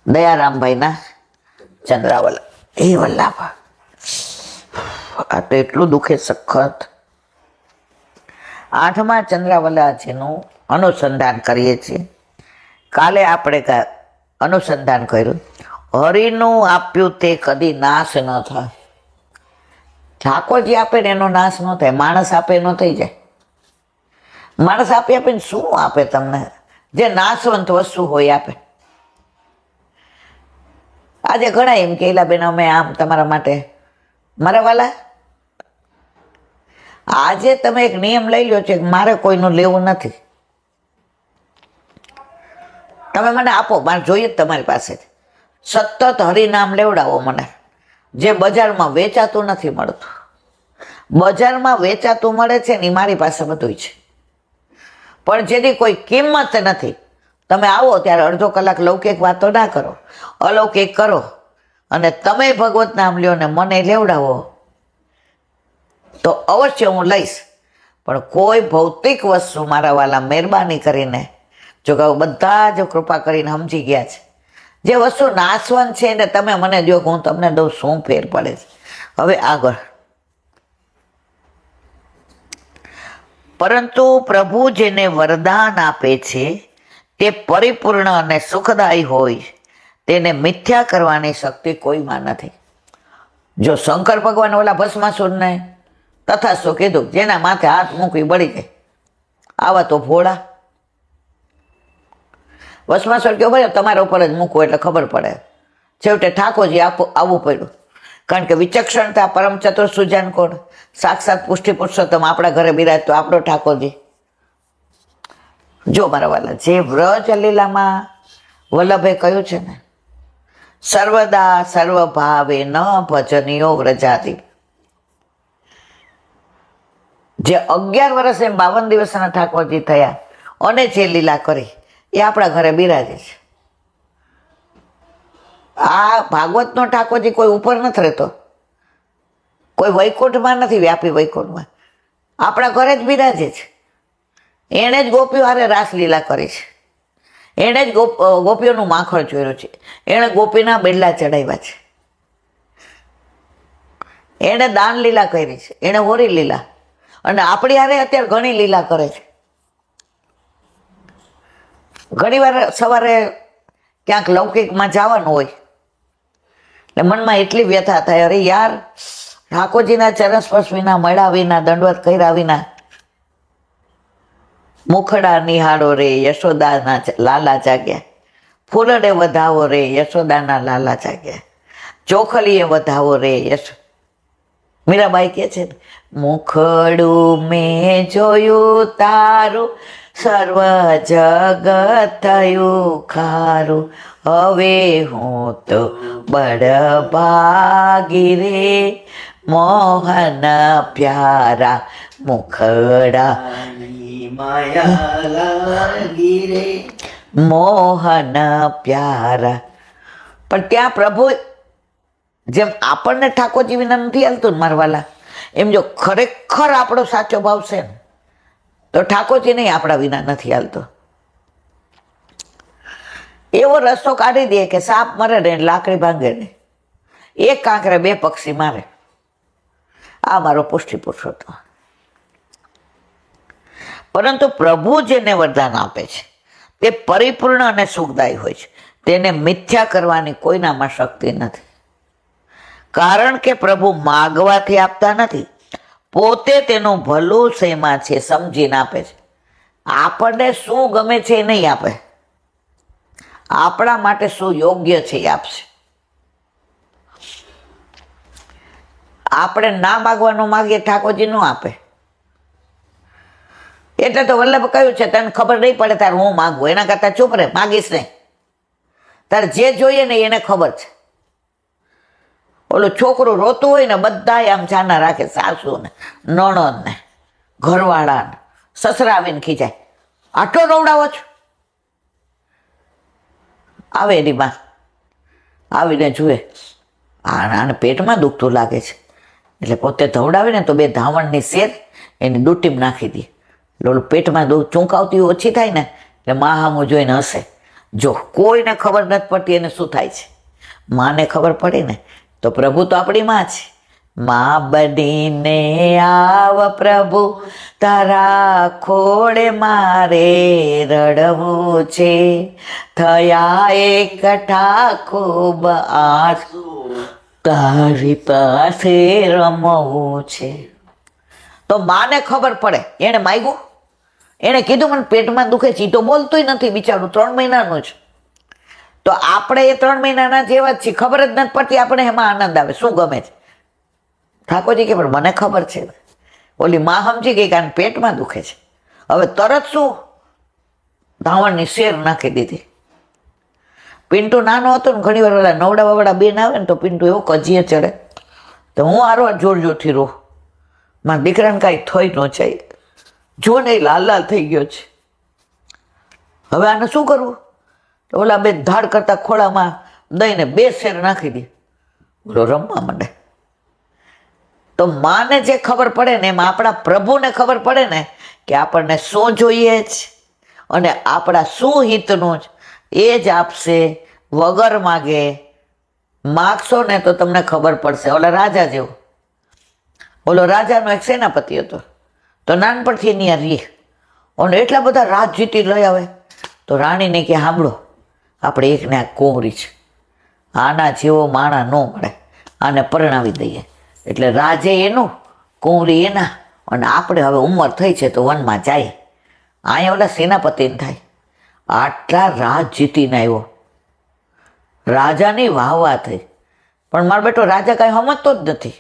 દયારામભાઈના ચંદ્રાવલા એ વલ્લાભા, આ તો એટલું દુઃખે સખત. 8મા ચંદ્રાવલાજીનું અનુસંધાન કરીએ છીએ. કાલે આપણે અનુસંધાન કર્યું, હરિનું આપ્યું તે કદી નાશ ન થાય. ઠાકોરજી આપે ને એનો નાશ ન થાય, માણસ આપે ન થઈ જાય. માણસ આપે ને શું આપે તમને? જે નાશવંત વસ્તુ હોય આપે. આજે ઘણા એમ કે બેન અમે આમ તમારા માટે, મારા વાલા આજે તમે એક નિયમ લઈ લો છે કે મારે કોઈનું લેવું નથી. તમે મને આપો, મારે જોઈએ જ તમારી પાસે. સતત હરિનામ લેવડાવો મને, જે બજારમાં વેચાતું નથી મળતું. બજારમાં વેચાતું મળે છે ને એ મારી પાસે બધું છે, પણ જેની કોઈ કિંમત નથી. તમે આવો ત્યારે અડધો કલાક લૌકિક વાતો ના કરો, અલૌકિક કરો, અને તમે ભગવત નામ લ્યો ને મને લેવડાવો તો અવશ્ય હું લઈશ. પણ કોઈ ભૌતિક વસ્તુ મારા વાલા મહેરબાની કરીને, જો કે બધા જ કૃપા કરીને સમજી ગયા છે, જે વસ્તુ નાશવંત છે ને તમે મને દો, હું તમને દઉં, શું ફેર પડે છે. હવે આગળ, પરંતુ પ્રભુ જેને વરદાન આપે છે તે પરિપૂર્ણ અને સુખદાયી હોય, તેને મિથ્યા કરવાની શક્તિ કોઈમાં નથી. જો શંકર ભગવાન ઓલા ભસ્માસુરને તથાસ્તુ કીધું, જેના માથે હાથ મૂકી બળી જાય, આવા તો ભોળા. ભસ્માસુર કહ્યું ભાઈ તમારા ઉપર જ મૂકવું એટલે ખબર પડે. છેવટે ઠાકોરજી આવવું પડ્યું, કારણ કે વિચક્ષણતા પરમ ચતુર સુજાન કોણ, સાક્ષાત પુષ્ટિ પુરુષોત્તમ આપણા ઘરે બિરાજ તો આપણો ઠાકોરજી. જો મારા વાલા, જે વ્રજ લીલામાં વલ્લભે કહ્યું છે ને, સર્વદા સર્વભાવે ન ભજનીયો વ્રજાતી. જે 11 વર્ષ એમ 52 દિવસના ઠાકોરજી થયા અને જે લીલા કરી એ આપણા ઘરે બિરાજે છે. આ ભાગવતનો ઠાકોરજી કોઈ ઉપર નથી રહેતો, કોઈ વૈકુંઠમાં નથી, વ્યાપી વૈકુંઠમાં આપણા ઘરે જ બિરાજે છે. એણે જ ગોપીઓ હારે રાસલીલા કરી છે, એણે જ ગોપીઓનું માખણ ચોર્યું છે, એણે ગોપીના બેડલા ચડાવ્યા છે, એણે દાન લીલા કરી છે, એણે હોરી લીલા, અને આપણી હારે અત્યારે ઘણી લીલા કરે છે. ઘણી વાર સવારે ક્યાંક લૌકિકમાં જવાનું હોય એટલે મનમાં એટલી વ્યથા થાય, અરે યાર ઠાકોરજીના ચરણ સ્પર્શ વિના, મળ્યા વિના, દંડવત કર્યા વિના, મુખડા નિહાળો રે યશોદાના લાલા જાગ્યા, ફૂલડે વધાવો રે યશોદાના લાલા જાગ્યા, ચોખલીએ વધાવો રે મીરાબાઈ કહે છે ને, મુખડું મેં જોયું તારું, સર્વ જગત થયું ખારું, હવે હું તો બળભાગી રે, મોહન પ્યારા મુખડા માયા લાગી રે, મોહન પ્યારા. પણ ત્યાં પ્રભુ જેમ આપણને ઠાકોરજી વિના નથી હાલતું ને મારવાલા, એમ જો ખરેખર આપણો સાચો ભાવ છે ને તો ઠાકોરજી નહીં આપણા વિના નથી હાલતો. એવો રસ્તો કાઢી દે કે સાપ મરે ને લાકડી ભાંગે ને, એક કાંકરે 2 પક્ષી મારે. આ મારો પુષ્ટિ પુરુષોત્તમ. પરંતુ પ્રભુ જેને વરદાન આપે છે તે પરિપૂર્ણ અને સુખદાયી હોય છે, તેને મિથ્યા કરવાની કોઈનામાં શક્તિ નથી. કારણ કે પ્રભુ માગવાથી આપતા નથી, પોતે તેનું ભલું શેમાં છે સમજીને આપે છે. આપણને શું ગમે છે એ નહીં આપે, આપણા માટે શું યોગ્ય છે એ આપશે. આપણે ના માગવાનું માગીએ, ઠાકોરજી ન આપે. એટલે તો વલ્લભ કહ્યું છે, તને ખબર નહીં પડે તારે હું માગવું, એના કરતા ચૂપ રહે, માગીશ નહીં. તારે જે જોઈએ ને એને ખબર છે. ઓલું છોકરું રોતું હોય ને, બધા આમ ચાના રાખે, સાસુ ને નણંદ ને ઘરવાળા ને સસરા આવીને ખીજાય, આટલો રોવડાવો છો. આવે એની માં આવીને જુએ, આને પેટમાં દુખતું લાગે છે, એટલે પોતે ધવડાવે ને તો 2 ધાવણની શેર એની દૂટીમાં નાખી દે. ઓલું પેટમાં ચૂંકાવતી ઓછી થાય ને એટલે મા હામું જોઈને હશે. જો કોઈને ખબર નથી પડતી એને શું થાય છે, માને ખબર પડે ને. તો પ્રભુ તો આપણી માં છે. માં બનીને આવ પ્રભુ, તારા ખોળે મારે રડવું છે, થયા એકઠા ખૂબ આંસુ, તારી પાસે રમવું છે. તો માને ખબર પડે, એને માગ્યું, એને કીધું મને પેટમાં દુખે છે, તો બોલતું નથી બિચારું, 3 મહિનાનું છે. તો આપણે એ 3 મહિનાના જેવા જ છીએ, ખબર જ નથી પડતી આપણે એમાં આનંદ આવે, શું ગમે છે. ઠાકોરજી કે પણ મને ખબર છે. ઓલી માં સમજી ગઈ કે આને પેટમાં દુખે છે, હવે તરત શું ધાવણની શેર નાખી દીધી. પિન્ટુ નાનો હતો ને ઘણી વાર ઓલા નવડા વવડા બેન આવે ને તો પિન્ટુ એવો કજીએ ચડે, તો હું આરો જોર જોરથી રહું, મારા દીકરાને કાંઈ થઈ ન જાય, જો ને એ લાલ લાલ થઈ ગયો છે. હવે આને શું કરવું? તો ઓલા બે ધાડ કરતા ખોળામાં દઈને 2 શેર નાખી દે, બોલો રમવા માંડે. તો માને જે ખબર પડે ને એમ આપણા પ્રભુને ખબર પડે ને કે આપણને શું જોઈએ છે અને આપણા શું હિતનું જ એ જ આપશે, વગર માગે. માગશો ને તો તમને ખબર પડશે. ઓલા રાજા જેવું, ઓલો રાજાનો એક સેનાપતિ હતો, તો નાનપણથી ત્યાં રહીએ અને એટલા બધા રાજ જીતી લઈ આવે. તો રાણીને કે સાંભળો, આપણે એકને આ કુંવરી છે, આના જેવો માણા ન મળે, આને પરણાવી દઈએ. એટલે રાજે એનું, કુંવરી એના, અને આપણે હવે ઉંમર થઈ છે તો વનમાં જાય. અહીંયા ઓલા સેનાપતિને થાય, આટલા રાજ જીતીને આવ્યો, રાજાની વાહવા થઈ. પણ મારો બેટો રાજા કાંઈ સમજતો જ નથી.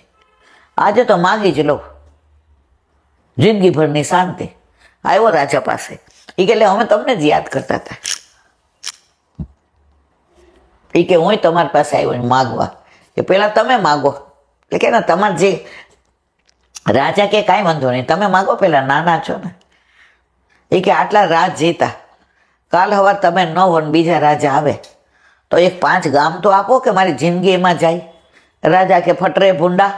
આજે તો માગી જ લઉં, જિંદગીભરની શાંતિ. આવ્યો રાજા પાસે, એ કે અમે તમને જ યાદ કરતા હતા. એ કે હું તમારી પાસે આવ્યો માગવા. કે પહેલાં તમે માગો. એટલે કે ના, તમારે જે રાજા કે કાંઈ વાંધો નહીં, તમે માગો, પહેલાં નાના છો ને. એ કે આટલા રાજ જીતા, કાલ સવાર તમે ન હો ને બીજા રાજા આવે તો એક 5 ગામ તો આપો કે મારી જિંદગી એમાં જાય. રાજા કે ફટરે ભૂંડા,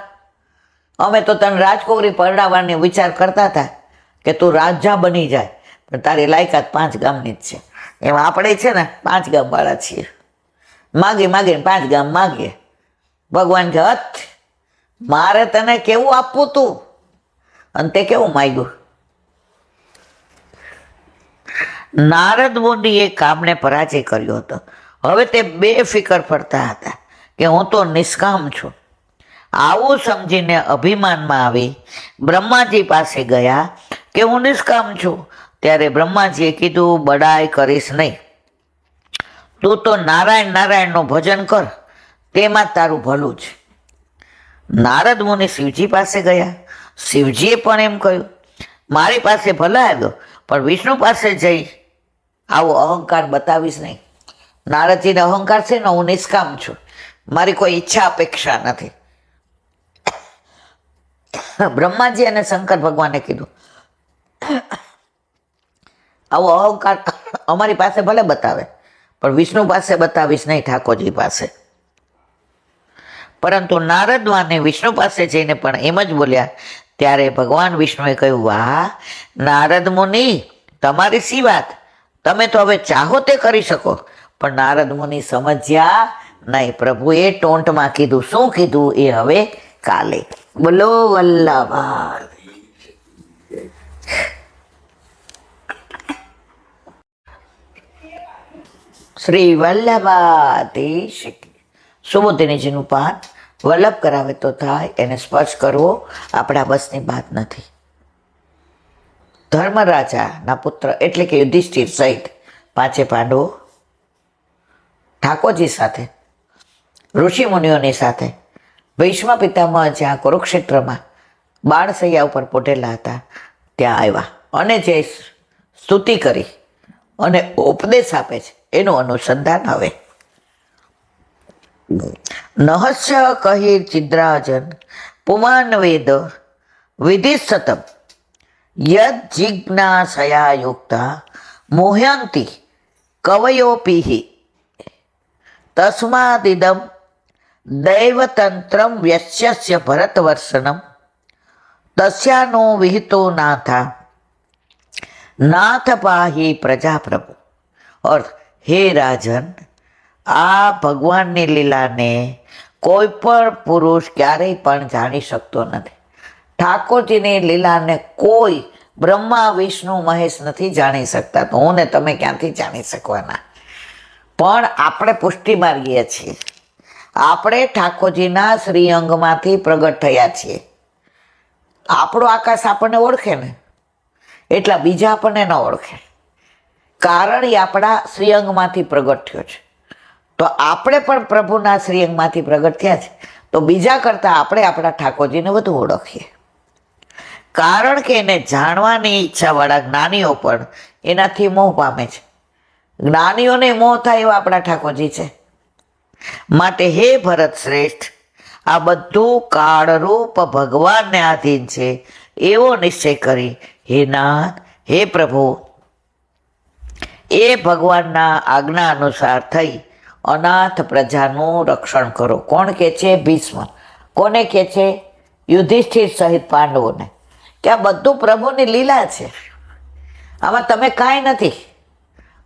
અમે તો તને રાજકુંવરી પરણાવવાની વિચાર કરતા હતા કે તું રાજા બની જાય, પણ તારી લાયકાત 5 ગામની જ છે. એમાં આપણે છે ને 5 ગામવાળા છીએ. માગી માગીને 5 ગામ માગીએ. ભગવાન કે હથ, મારે તને કેવું આપવું તું, અને તે કેવું માગ્યું. નારદ મુનિએ કામને પરાજય કર્યો હતો. હવે તે બેફિકર ફરતા હતા કે હું તો નિષ્કામ છું. આવું સમજીને અભિમાનમાં આવી બ્રહ્માજી પાસે ગયા કે હું નિષ્કામ છું. ત્યારે બ્રહ્માજીએ કીધું, બડાઈ કરીશ નહીં, તું તો નારાયણ નારાયણનું ભજન કર, તેમાં તારું ભલું છે. નારદ મુનિ શિવજી પાસે ગયા. શિવજીએ પણ એમ કહ્યું, મારી પાસે ભલે આવ્યો, પણ વિષ્ણુ પાસે જઈ આવો અહંકાર બતાવીશ નહીં. નારદજીને અહંકાર છે ને, હું નિષ્કામ છું, મારી કોઈ ઈચ્છા અપેક્ષા નથી. બ્રહ્માજી અને શંકર ભગવાને કીધું, આવો અહંકાર અમારી પાસે ભલે બતાવે, પણ વિષ્ણુ પાસે બતાવીશ નહીં, ઠાકોરજી પાસે. પરંતુ નારદવાને વિષ્ણુ પાસે જઈને પણ એમ જ બોલ્યા. ત્યારે ભગવાન વિષ્ણુએ કહ્યું, વાહ નારદ મુનિ, તમારી શી વાત, તમે તો હવે ચાહો તે કરી શકો. પણ નારદ મુનિ સમજ્યા નહીં. પ્રભુએ ટોંટમાં કીધું. શું કીધું એ હવે કાલે. બોલો વલ્લભા. શ્રી વલ્લભાધીશ. સુબોધિનીજીનું પાન વલ્લભ કરાવે તો થાય, એને સ્પર્શ કરવો આપણા બસની વાત નથી. ધર્મરાજાના પુત્ર એટલે કે યુધિષ્ઠિર સહિત 5 પાંડવો ઠાકોરજી સાથે, ઋષિ મુનિઓની સાથે, ભીષ્મ પિતામહ જ્યાં કુરુક્ષેત્રમાં બાણસૈયા ઉપર પોટેલા હતા ત્યાં આવ્યા અને જે સ્તુતિ કરી અને ઉપદેશ આપે છે એનું અનુસંધાન હવે. નહસ્ય કહિર ચિદ્રાજન પુમાન વેદ વિધિસ્તમ યદ જિજ્ઞાસયા યુક્તા મોહ્યંતિ કવયોપિહિ તસ્માદિદમ દૈવતંત્રમ વ્યસ્ય ભરતવર્ષનમ તસ્યાનો વિહિતો નાથા નાથ પાહી પ્રજાપ્રભુ. અર્થ, હે રાજન, આ ભગવાનની લીલાને કોઈ પણ પુરુષ ક્યારેય પણ જાણી શકતો નથી. ઠાકોરજીની લીલાને કોઈ બ્રહ્મા વિષ્ણુ મહેશ નથી જાણી શકતા. તો હું ને તમે ક્યાંથી જાણી શકવાના? પણ આપણે પુષ્ટિ માર્ગીએ છીએ. આપણે ઠાકોરજીના શ્રીઅંગમાંથી પ્રગટ થયા છીએ. આપણો આકાશ આપણને ઓળખે ને, એટલા બીજા આપણને ન ઓળખે. કારણ એ આપણા શ્રીઅંગમાંથી પ્રગટ થયો છે. તો આપણે પણ પ્રભુના શ્રીઅંગમાંથી પ્રગટ થયા છે, તો બીજા કરતાં આપણે આપણા ઠાકોરજીને વધુ ઓળખીએ. કારણ કે એને જાણવાની ઈચ્છાવાળા જ્ઞાનીઓ પણ એનાથી મોહ પામે છે. જ્ઞાનીઓને મોહ થાય એવા આપણા ઠાકોરજી છે. માટે હે ભરત શ્રેષ્ઠ, આ બધું કાળરૂપ ભગવાનને આધીન છે એવો નિશ્ચય કરી હે નાથ, હે પ્રભુ, એ ભગવાનના આજ્ઞા અનુસાર થઈ અનાથ પ્રજાનું રક્ષણ કરો. કોણ કે છે? ભીષ્મ. કોને કે છે? યુધિષ્ઠિર સહિત પાંડવોને. કે આ બધું પ્રભુની લીલા છે, આમાં તમે કાંઈ નથી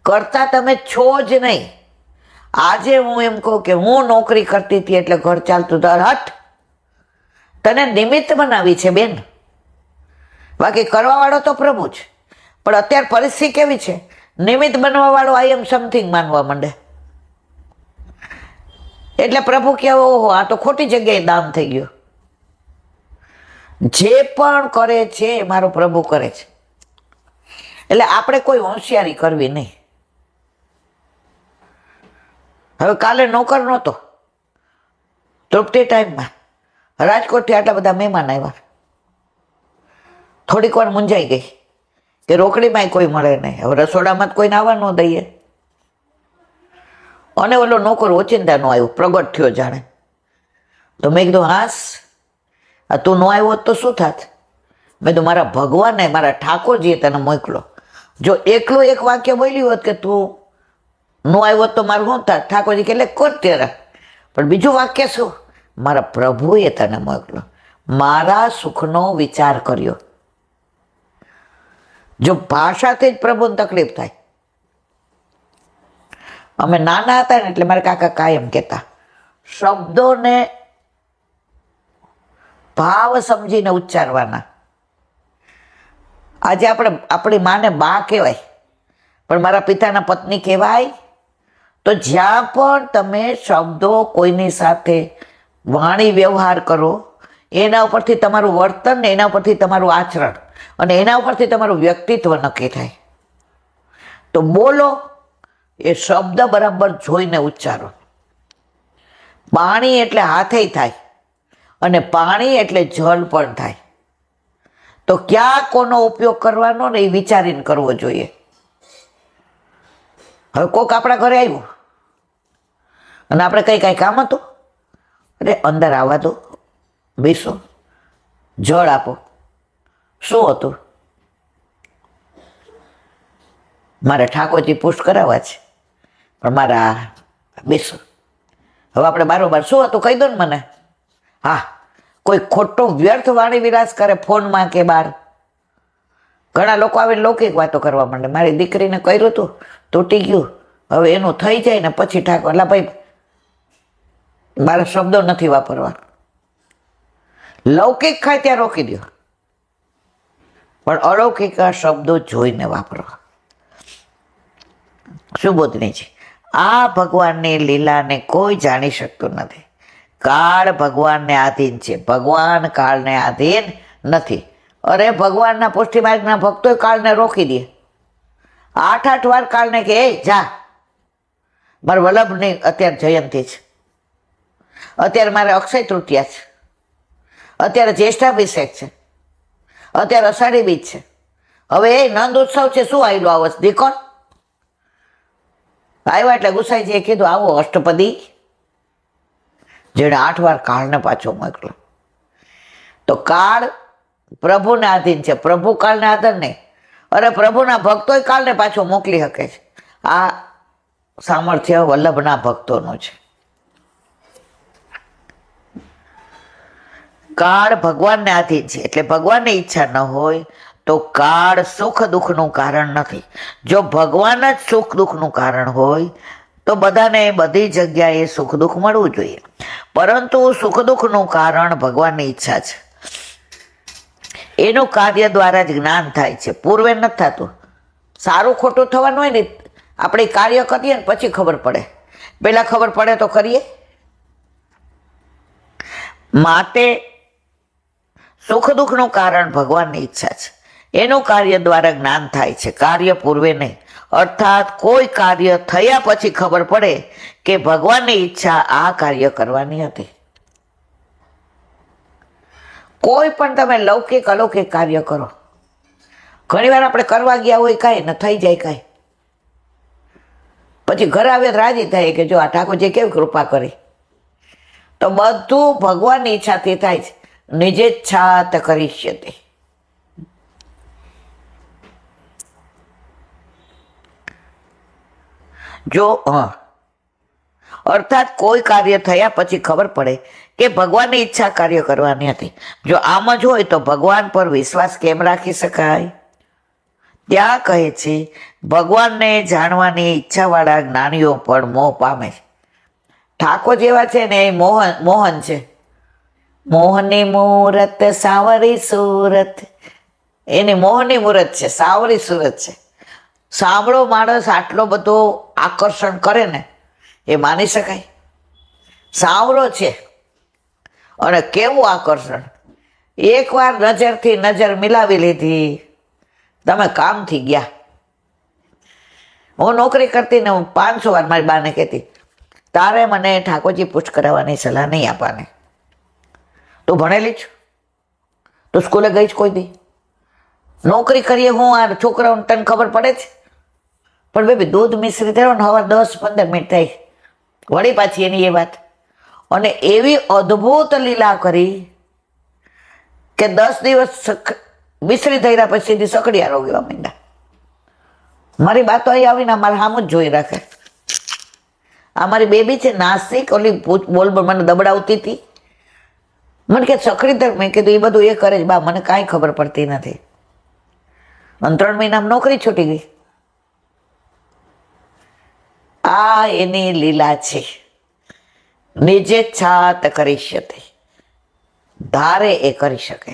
કરતા, તમે છો જ નહીં. આજે હું એમ કહું કે હું નોકરી કરતી હતી એટલે ઘર ચાલતું હતું, હટ, તને નિમિત્ત બનાવી છે બેન, બાકી કરવા વાળો તો પ્રભુ જ. પણ અત્યારે પરિસ્થિતિ કેવી છે? નિમિત્ત બનવા વાળો આઈ એમ સમથિંગ માનવા માંડે. એટલે પ્રભુ કે ઓહો, આ તો ખોટી જગ્યાએ દામ થઈ ગયો. જે પણ કરે છે એ મારો પ્રભુ કરે છે. એટલે આપણે કોઈ હોશિયારી કરવી નહીં. હવે કાલે નોકર નહોતો, તૃપ્તિ ટાઈમમાં રાજકોટથી આટલા બધા મહેમાન આવ્યા. થોડીક વાર મૂંઝાઈ ગઈ કે રોકડીમાંય કોઈ મળે નહીં, હવે રસોડામાં જ કોઈને આવવા ન દઈએ. અને ઓલો નોકર ઓચિંતા નો આવ્યો, પ્રગટ થયો જાણે. તો મેં કીધું હાસ, આ તું ન આવ્યો તો શું થાત? મેં તો મારા ભગવાને, મારા ઠાકોરજીએ તને મોકલો. જો એકલું એક વાક્ય બોલ્યું હોત કે તું ન આવ્યો તો મારું શું થાત? ઠાકોરજી કે એટલે કોટ તેરા. પણ બીજું વાક્ય શું? મારા પ્રભુએ તને મોકલો, મારા સુખનો વિચાર કર્યો. જો ભાષાથી જ પ્રભુને તકલીફ થાય. અમે નાના હતા ને એટલે મારા કાકા કાયમ કહેતા, શબ્દોને ભાવ સમજીને ઉચ્ચારવાના. આજે આપણે આપણી માને બા કહેવાય, પણ મારા પિતાના પત્ની કહેવાય. તો જ્યાં પણ તમે શબ્દો કોઈની સાથે વાણી વ્યવહાર કરો, એના ઉપરથી તમારું વર્તન, એના ઉપરથી તમારું આચરણ અને એના ઉપરથી તમારું વ્યક્તિત્વ નક્કી થાય. તો બોલો એ શબ્દ બરાબર જોઈને ઉચ્ચારો. પાણી એટલે હાથે થાય અને પાણી એટલે જળ પણ થાય. તો ક્યાં કોનો ઉપયોગ કરવાનો ને એ વિચારીને કરવો જોઈએ. હવે કોક આપણા ઘરે આવ્યું અને આપણે કઈ કામ હતું, અરે અંદર આવવા દો, બેસો, જળ આપો. શું હતું? મારે ઠાકોરજી પુષ્ટ કરાવવા છે, પણ મારા બેસો. હવે આપણે બારોબાર શું હતું કહી દો ને મને. હા, કોઈ ખોટો વ્યર્થ વાણી વિલાસ કરે ફોનમાં કે બહાર. ઘણા લોકો આવે લૌકિક વાતો કરવા માંડે. મારી દીકરીને કર્યું હતું, તૂટી ગયું, હવે એનું થઈ જાય ને પછી ઠાકોર, એટલે ભાઈ મારા શબ્દો નથી વાપરવા. લૌકિક ખાય ત્યાં રોકી દો, પણ અલૌકિક શબ્દો જોઈને વાપરવા. સુબોધની છે, આ ભગવાનની લીલાને કોઈ જાણી શકતું નથી. કાળ ભગવાનને આધીન છે, ભગવાન કાળને આધીન નથી. અરે ભગવાનના પુષ્ટિ માર્ગના ભક્તો કાળને રોકી દે. 8-8 વાર કાળને કે એ જા, મારા વલ્લભની અત્યારે જયંતિ છે, અત્યારે મારે અક્ષય તૃતીયા છે, અત્યારે જ્યેષ્ઠાભિષેક છે, અત્યારે અષાઢી બીજ છે, હવે એ નંદ ઉત્સવ છે, શું આવેલું આવસ દીકોણ આવ્યા. એટલે ગુસાઈજીએ કીધું આવો અષ્ટપદી, જેણે 8 વાર કાળને પાછો મોકલો. તો કાળ પ્રભુને આધીન છે, પ્રભુ કાળને આધીન નહીં. અરે પ્રભુના ભક્તોય કાળને પાછો મોકલી શકે છે. આ સામર્થ્ય વલ્લભના ભક્તોનું છે. કાળ ભગવાનને આધીન છે, એટલે ભગવાનની ઈચ્છા ન હોય તો કાળ સુખ દુઃખનું કારણ નથી. જો ભગવાન જ સુખ દુઃખનું કારણ હોય તો બધાને બધી જગ્યાએ સુખ દુઃખ મળવું જોઈએ. પરંતુ સુખ દુઃખનું કારણ ભગવાનની ઈચ્છા છે. એનું કાર્ય દ્વારા જ જ્ઞાન થાય છે, પૂર્વે નથી થતું. સારું ખોટું થવાનું હોય ને આપણે કાર્ય કરીએ ને પછી ખબર પડે. પહેલાં ખબર પડે તો કરીએ. માટે સુખ દુઃખનું કારણ ભગવાનની ઈચ્છા છે, એનું કાર્ય દ્વારા જ્ઞાન થાય છે, કાર્ય પૂર્વે નહીં. અર્થાત કોઈ કાર્ય થયા પછી ખબર પડે કે ભગવાનની ઈચ્છા આ કાર્ય કરવાની હતી. કોઈ પણ તમે લૌકિક અલૌકિક કાર્ય કરો, ઘણી વાર આપણે કરવા ગયા હોય કાંઈ ને થઈ જાય કાંઈ. પછી ઘરે આવે રાજી થાય કે જો આ ઠાકોરજી કેવી કૃપા કરી. તો બધું ભગવાનની ઈચ્છાથી થાય છે. નિજેચ્છાત કરીષ્યતે. જો અર્થાત કોઈ કાર્ય થયા પછી ખબર પડે કે ભગવાનની ઈચ્છા કાર્ય કરવાની હતી. જો આમ જ હોય તો ભગવાન પર વિશ્વાસ કેમ રાખી શકાય? ત્યાં કહે છે ભગવાનને જાણવાની ઈચ્છાવાળા જ્ઞાનીઓ પણ મોહ પામે છે. ઠાકોર જેવા છે ને એ મોહન છે. મોહની મૂરત સાવરી સુરત, એની મોહની મૂરત છે, સાવરી સુરત છે. સાંભળો માણસ આટલો બધો આકર્ષણ કરે ને એ માની શકાય? સાવરો છે અને કેવું આકર્ષણ! એકવાર નજરથી નજર મિલાવી લીધી, તમે કામથી ગયા. હું નોકરી કરતી ને હું 500 વાર મારી બાને કહેતી, તારે મને ઠાકોરજી પૂછ કરાવવાની સલાહ નહીં આપવાની. તું ભણેલી જ, તું સ્કૂલે ગઈ જ કોઈ દી? નોકરી કરીએ હું આ છોકરાઓને તને ખબર પડે છે? પણ બેબી દૂધ મિશ્રી થયો ને હવે 10-15 મિનિટ થઈ, વળી પાછી એની એ વાત. અને એવી અદ્ભુત લીલા કરી કે 10 દિવસ મિશ્રી થઈ રહ્યા પછી સીધી સકડિયા રોગવા માંડ્યા. મારી બાતો અહીં આવીને મારે સામું જ જોઈ રાખે. આ મારી બેબી છે નાસિક, ઓલી બોલ મને દબડાવતી હતી. મને કે સખડી ધર, મેં કીધું એ બધું એ કરે જ બા, મને કાંઈ ખબર પડતી નથી. અને 3 મહિનામાં નોકરી છૂટી ગઈ. આ એની લીલા છે. નિજેચ્છાત કરીષ્યતે, ધારે એ કરી શકે.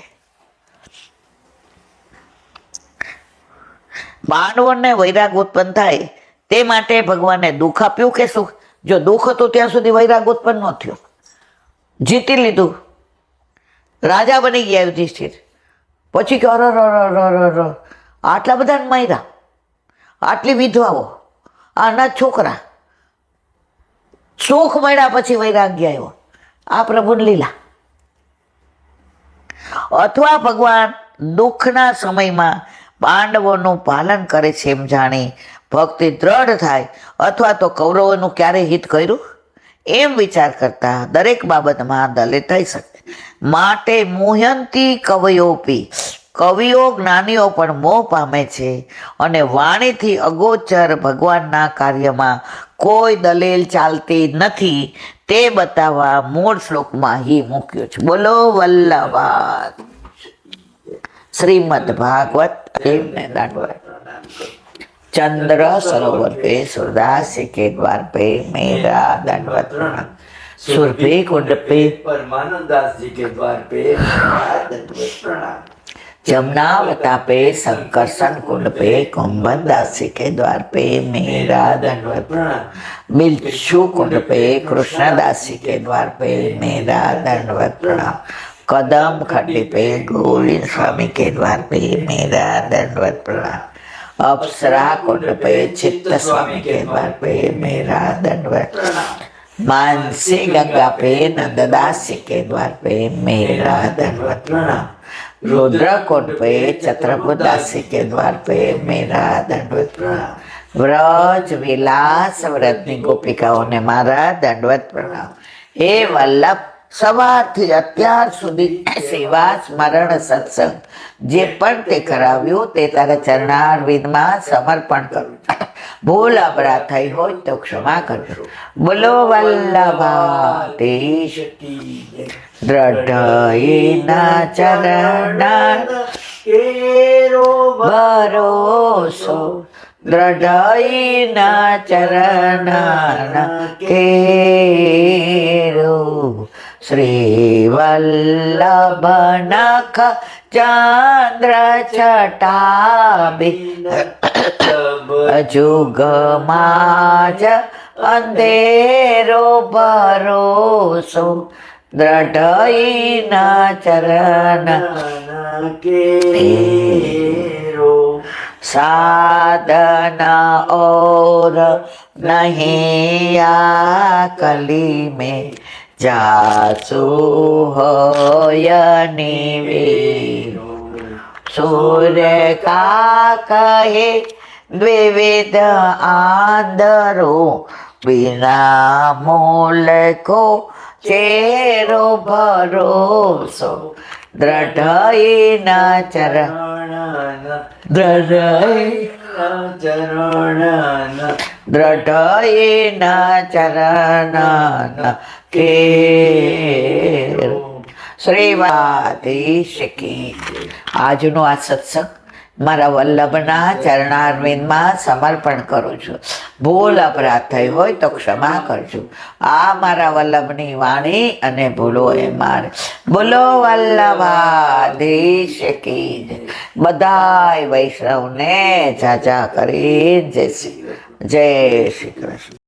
માનવને વૈરાગ ઉત્પન્ન થાય તે માટે ભગવાને દુઃખ આપ્યું કે સુખ? જો દુઃખ હતું ત્યાં સુધી વૈરાગ ઉત્પન્ન ન થયો. જીતી લીધું, રાજા બની ગયા યુધિષ્ઠિર. પછી કે અર આટલા બધાને માર્યા, આટલી વિધવાઓ, આના છોકરા. સુખ મળ્યા પછી વૈરાગ્ય આવ્યો. આ પ્રભુની લીલા. અથવા ભગવાન દુઃખના સમયમાં પાંડવોનું પાલન કરે છે એમ જાણી ભક્તિ દ્રઢ થાય, અથવા તો કૌરવોનું ક્યારે હિત કર્યું એમ વિચાર કરતા દરેક બાબતમાં દલિત થઈ શકે. માટે મોહંતી કવયોપી, કવિઓ જ્ઞાનીઓ પણ મોહ પામે છે અને વાણીથી અગોચર ભગવાનના કાર્યમાં કોઈ દલીલ ચાલતી નથી તે બતાવવા મૂળ શ્લોકમાં હી મૂક્યો છે. બોલો વલ્લભા શ્રીમદ ભાગવત એમને દાંડવત. चंद्र सरोवर पे सूरदास के द्वार पे मेरा दंडवत प्रणाम. सुरभि कुंड पे परमानंदास जी के द्वार पे मेरा दंडवत प्रणाम. जमुनावता पे संकर्षण कुंड पे कुंभन दासी के द्वार पे मेरा दंडवत प्रणाम. बिल्शु कुंड पे कृष्ण दासी के द्वार पे मेरा दंडवत प्रणाम. कदम खड्डी पे गोविंद स्वामी के द्वार पे मेरा दंडवत प्रणाम. अप्सरा कुंड पे चित्त स्वामी के द्वार पे मेरा दंडवत प्रणाम. मानसी गंगा पे नंददासी के द्वार पे मेरा दंडवत प्रणाम. रुद्र कुंड पे छत्रपुदासी के द्वार पे मेरा दंडवत प्रणाम. व्रज विलास व्रतनी गोपिकाओं ने मारा दंडवत प्रणाम. हे वल्लभ, સવારથી અત્યાર સુધી સેવા સ્મરણ સત્સંગ જે પણ તે કરાવ્યું તે તારા ચરણારવિંદમાં સમર્પણ કરું. ભૂલ અપરાધ થઈ હોય તો ક્ષમા કરજો. બોલો વલ્લભાધીશ દ્રઢઈના ચરણા केरो ભરોસો, દ્રઢઈના ચરણા કેરો. શ્રી વલ્લભ નખ ચંદ્ર છટાબી જુગમાં જ અંધેરો ભરોસો. દ્રઢઈના ચરણ केरो साधन और नहीं आ कली में जासु होय निवेरो. सूर्य का कहे દ્વિવિધ આંધળો વિના મૂલકો ચેરો ભરોસો દ્રઢઈ ન ચરણ દ્રઢઈ ન ચરણ કે શ્રીવાધીશ કી. આજનો આ સત્સંગ મારા વલ્લભના ચરણારવિંદમાં સમર્પણ કરું છું. ભૂલ અપરાધ થઈ હોય તો ક્ષમા કરજો. આ મારા વલ્લભની વાણી અને ભૂલો એ મારે. બોલો વલ્લભાધીશ કી જય. બધાય વૈષ્ણવને જાજા કરી જય શ્રી કૃષ્ણ.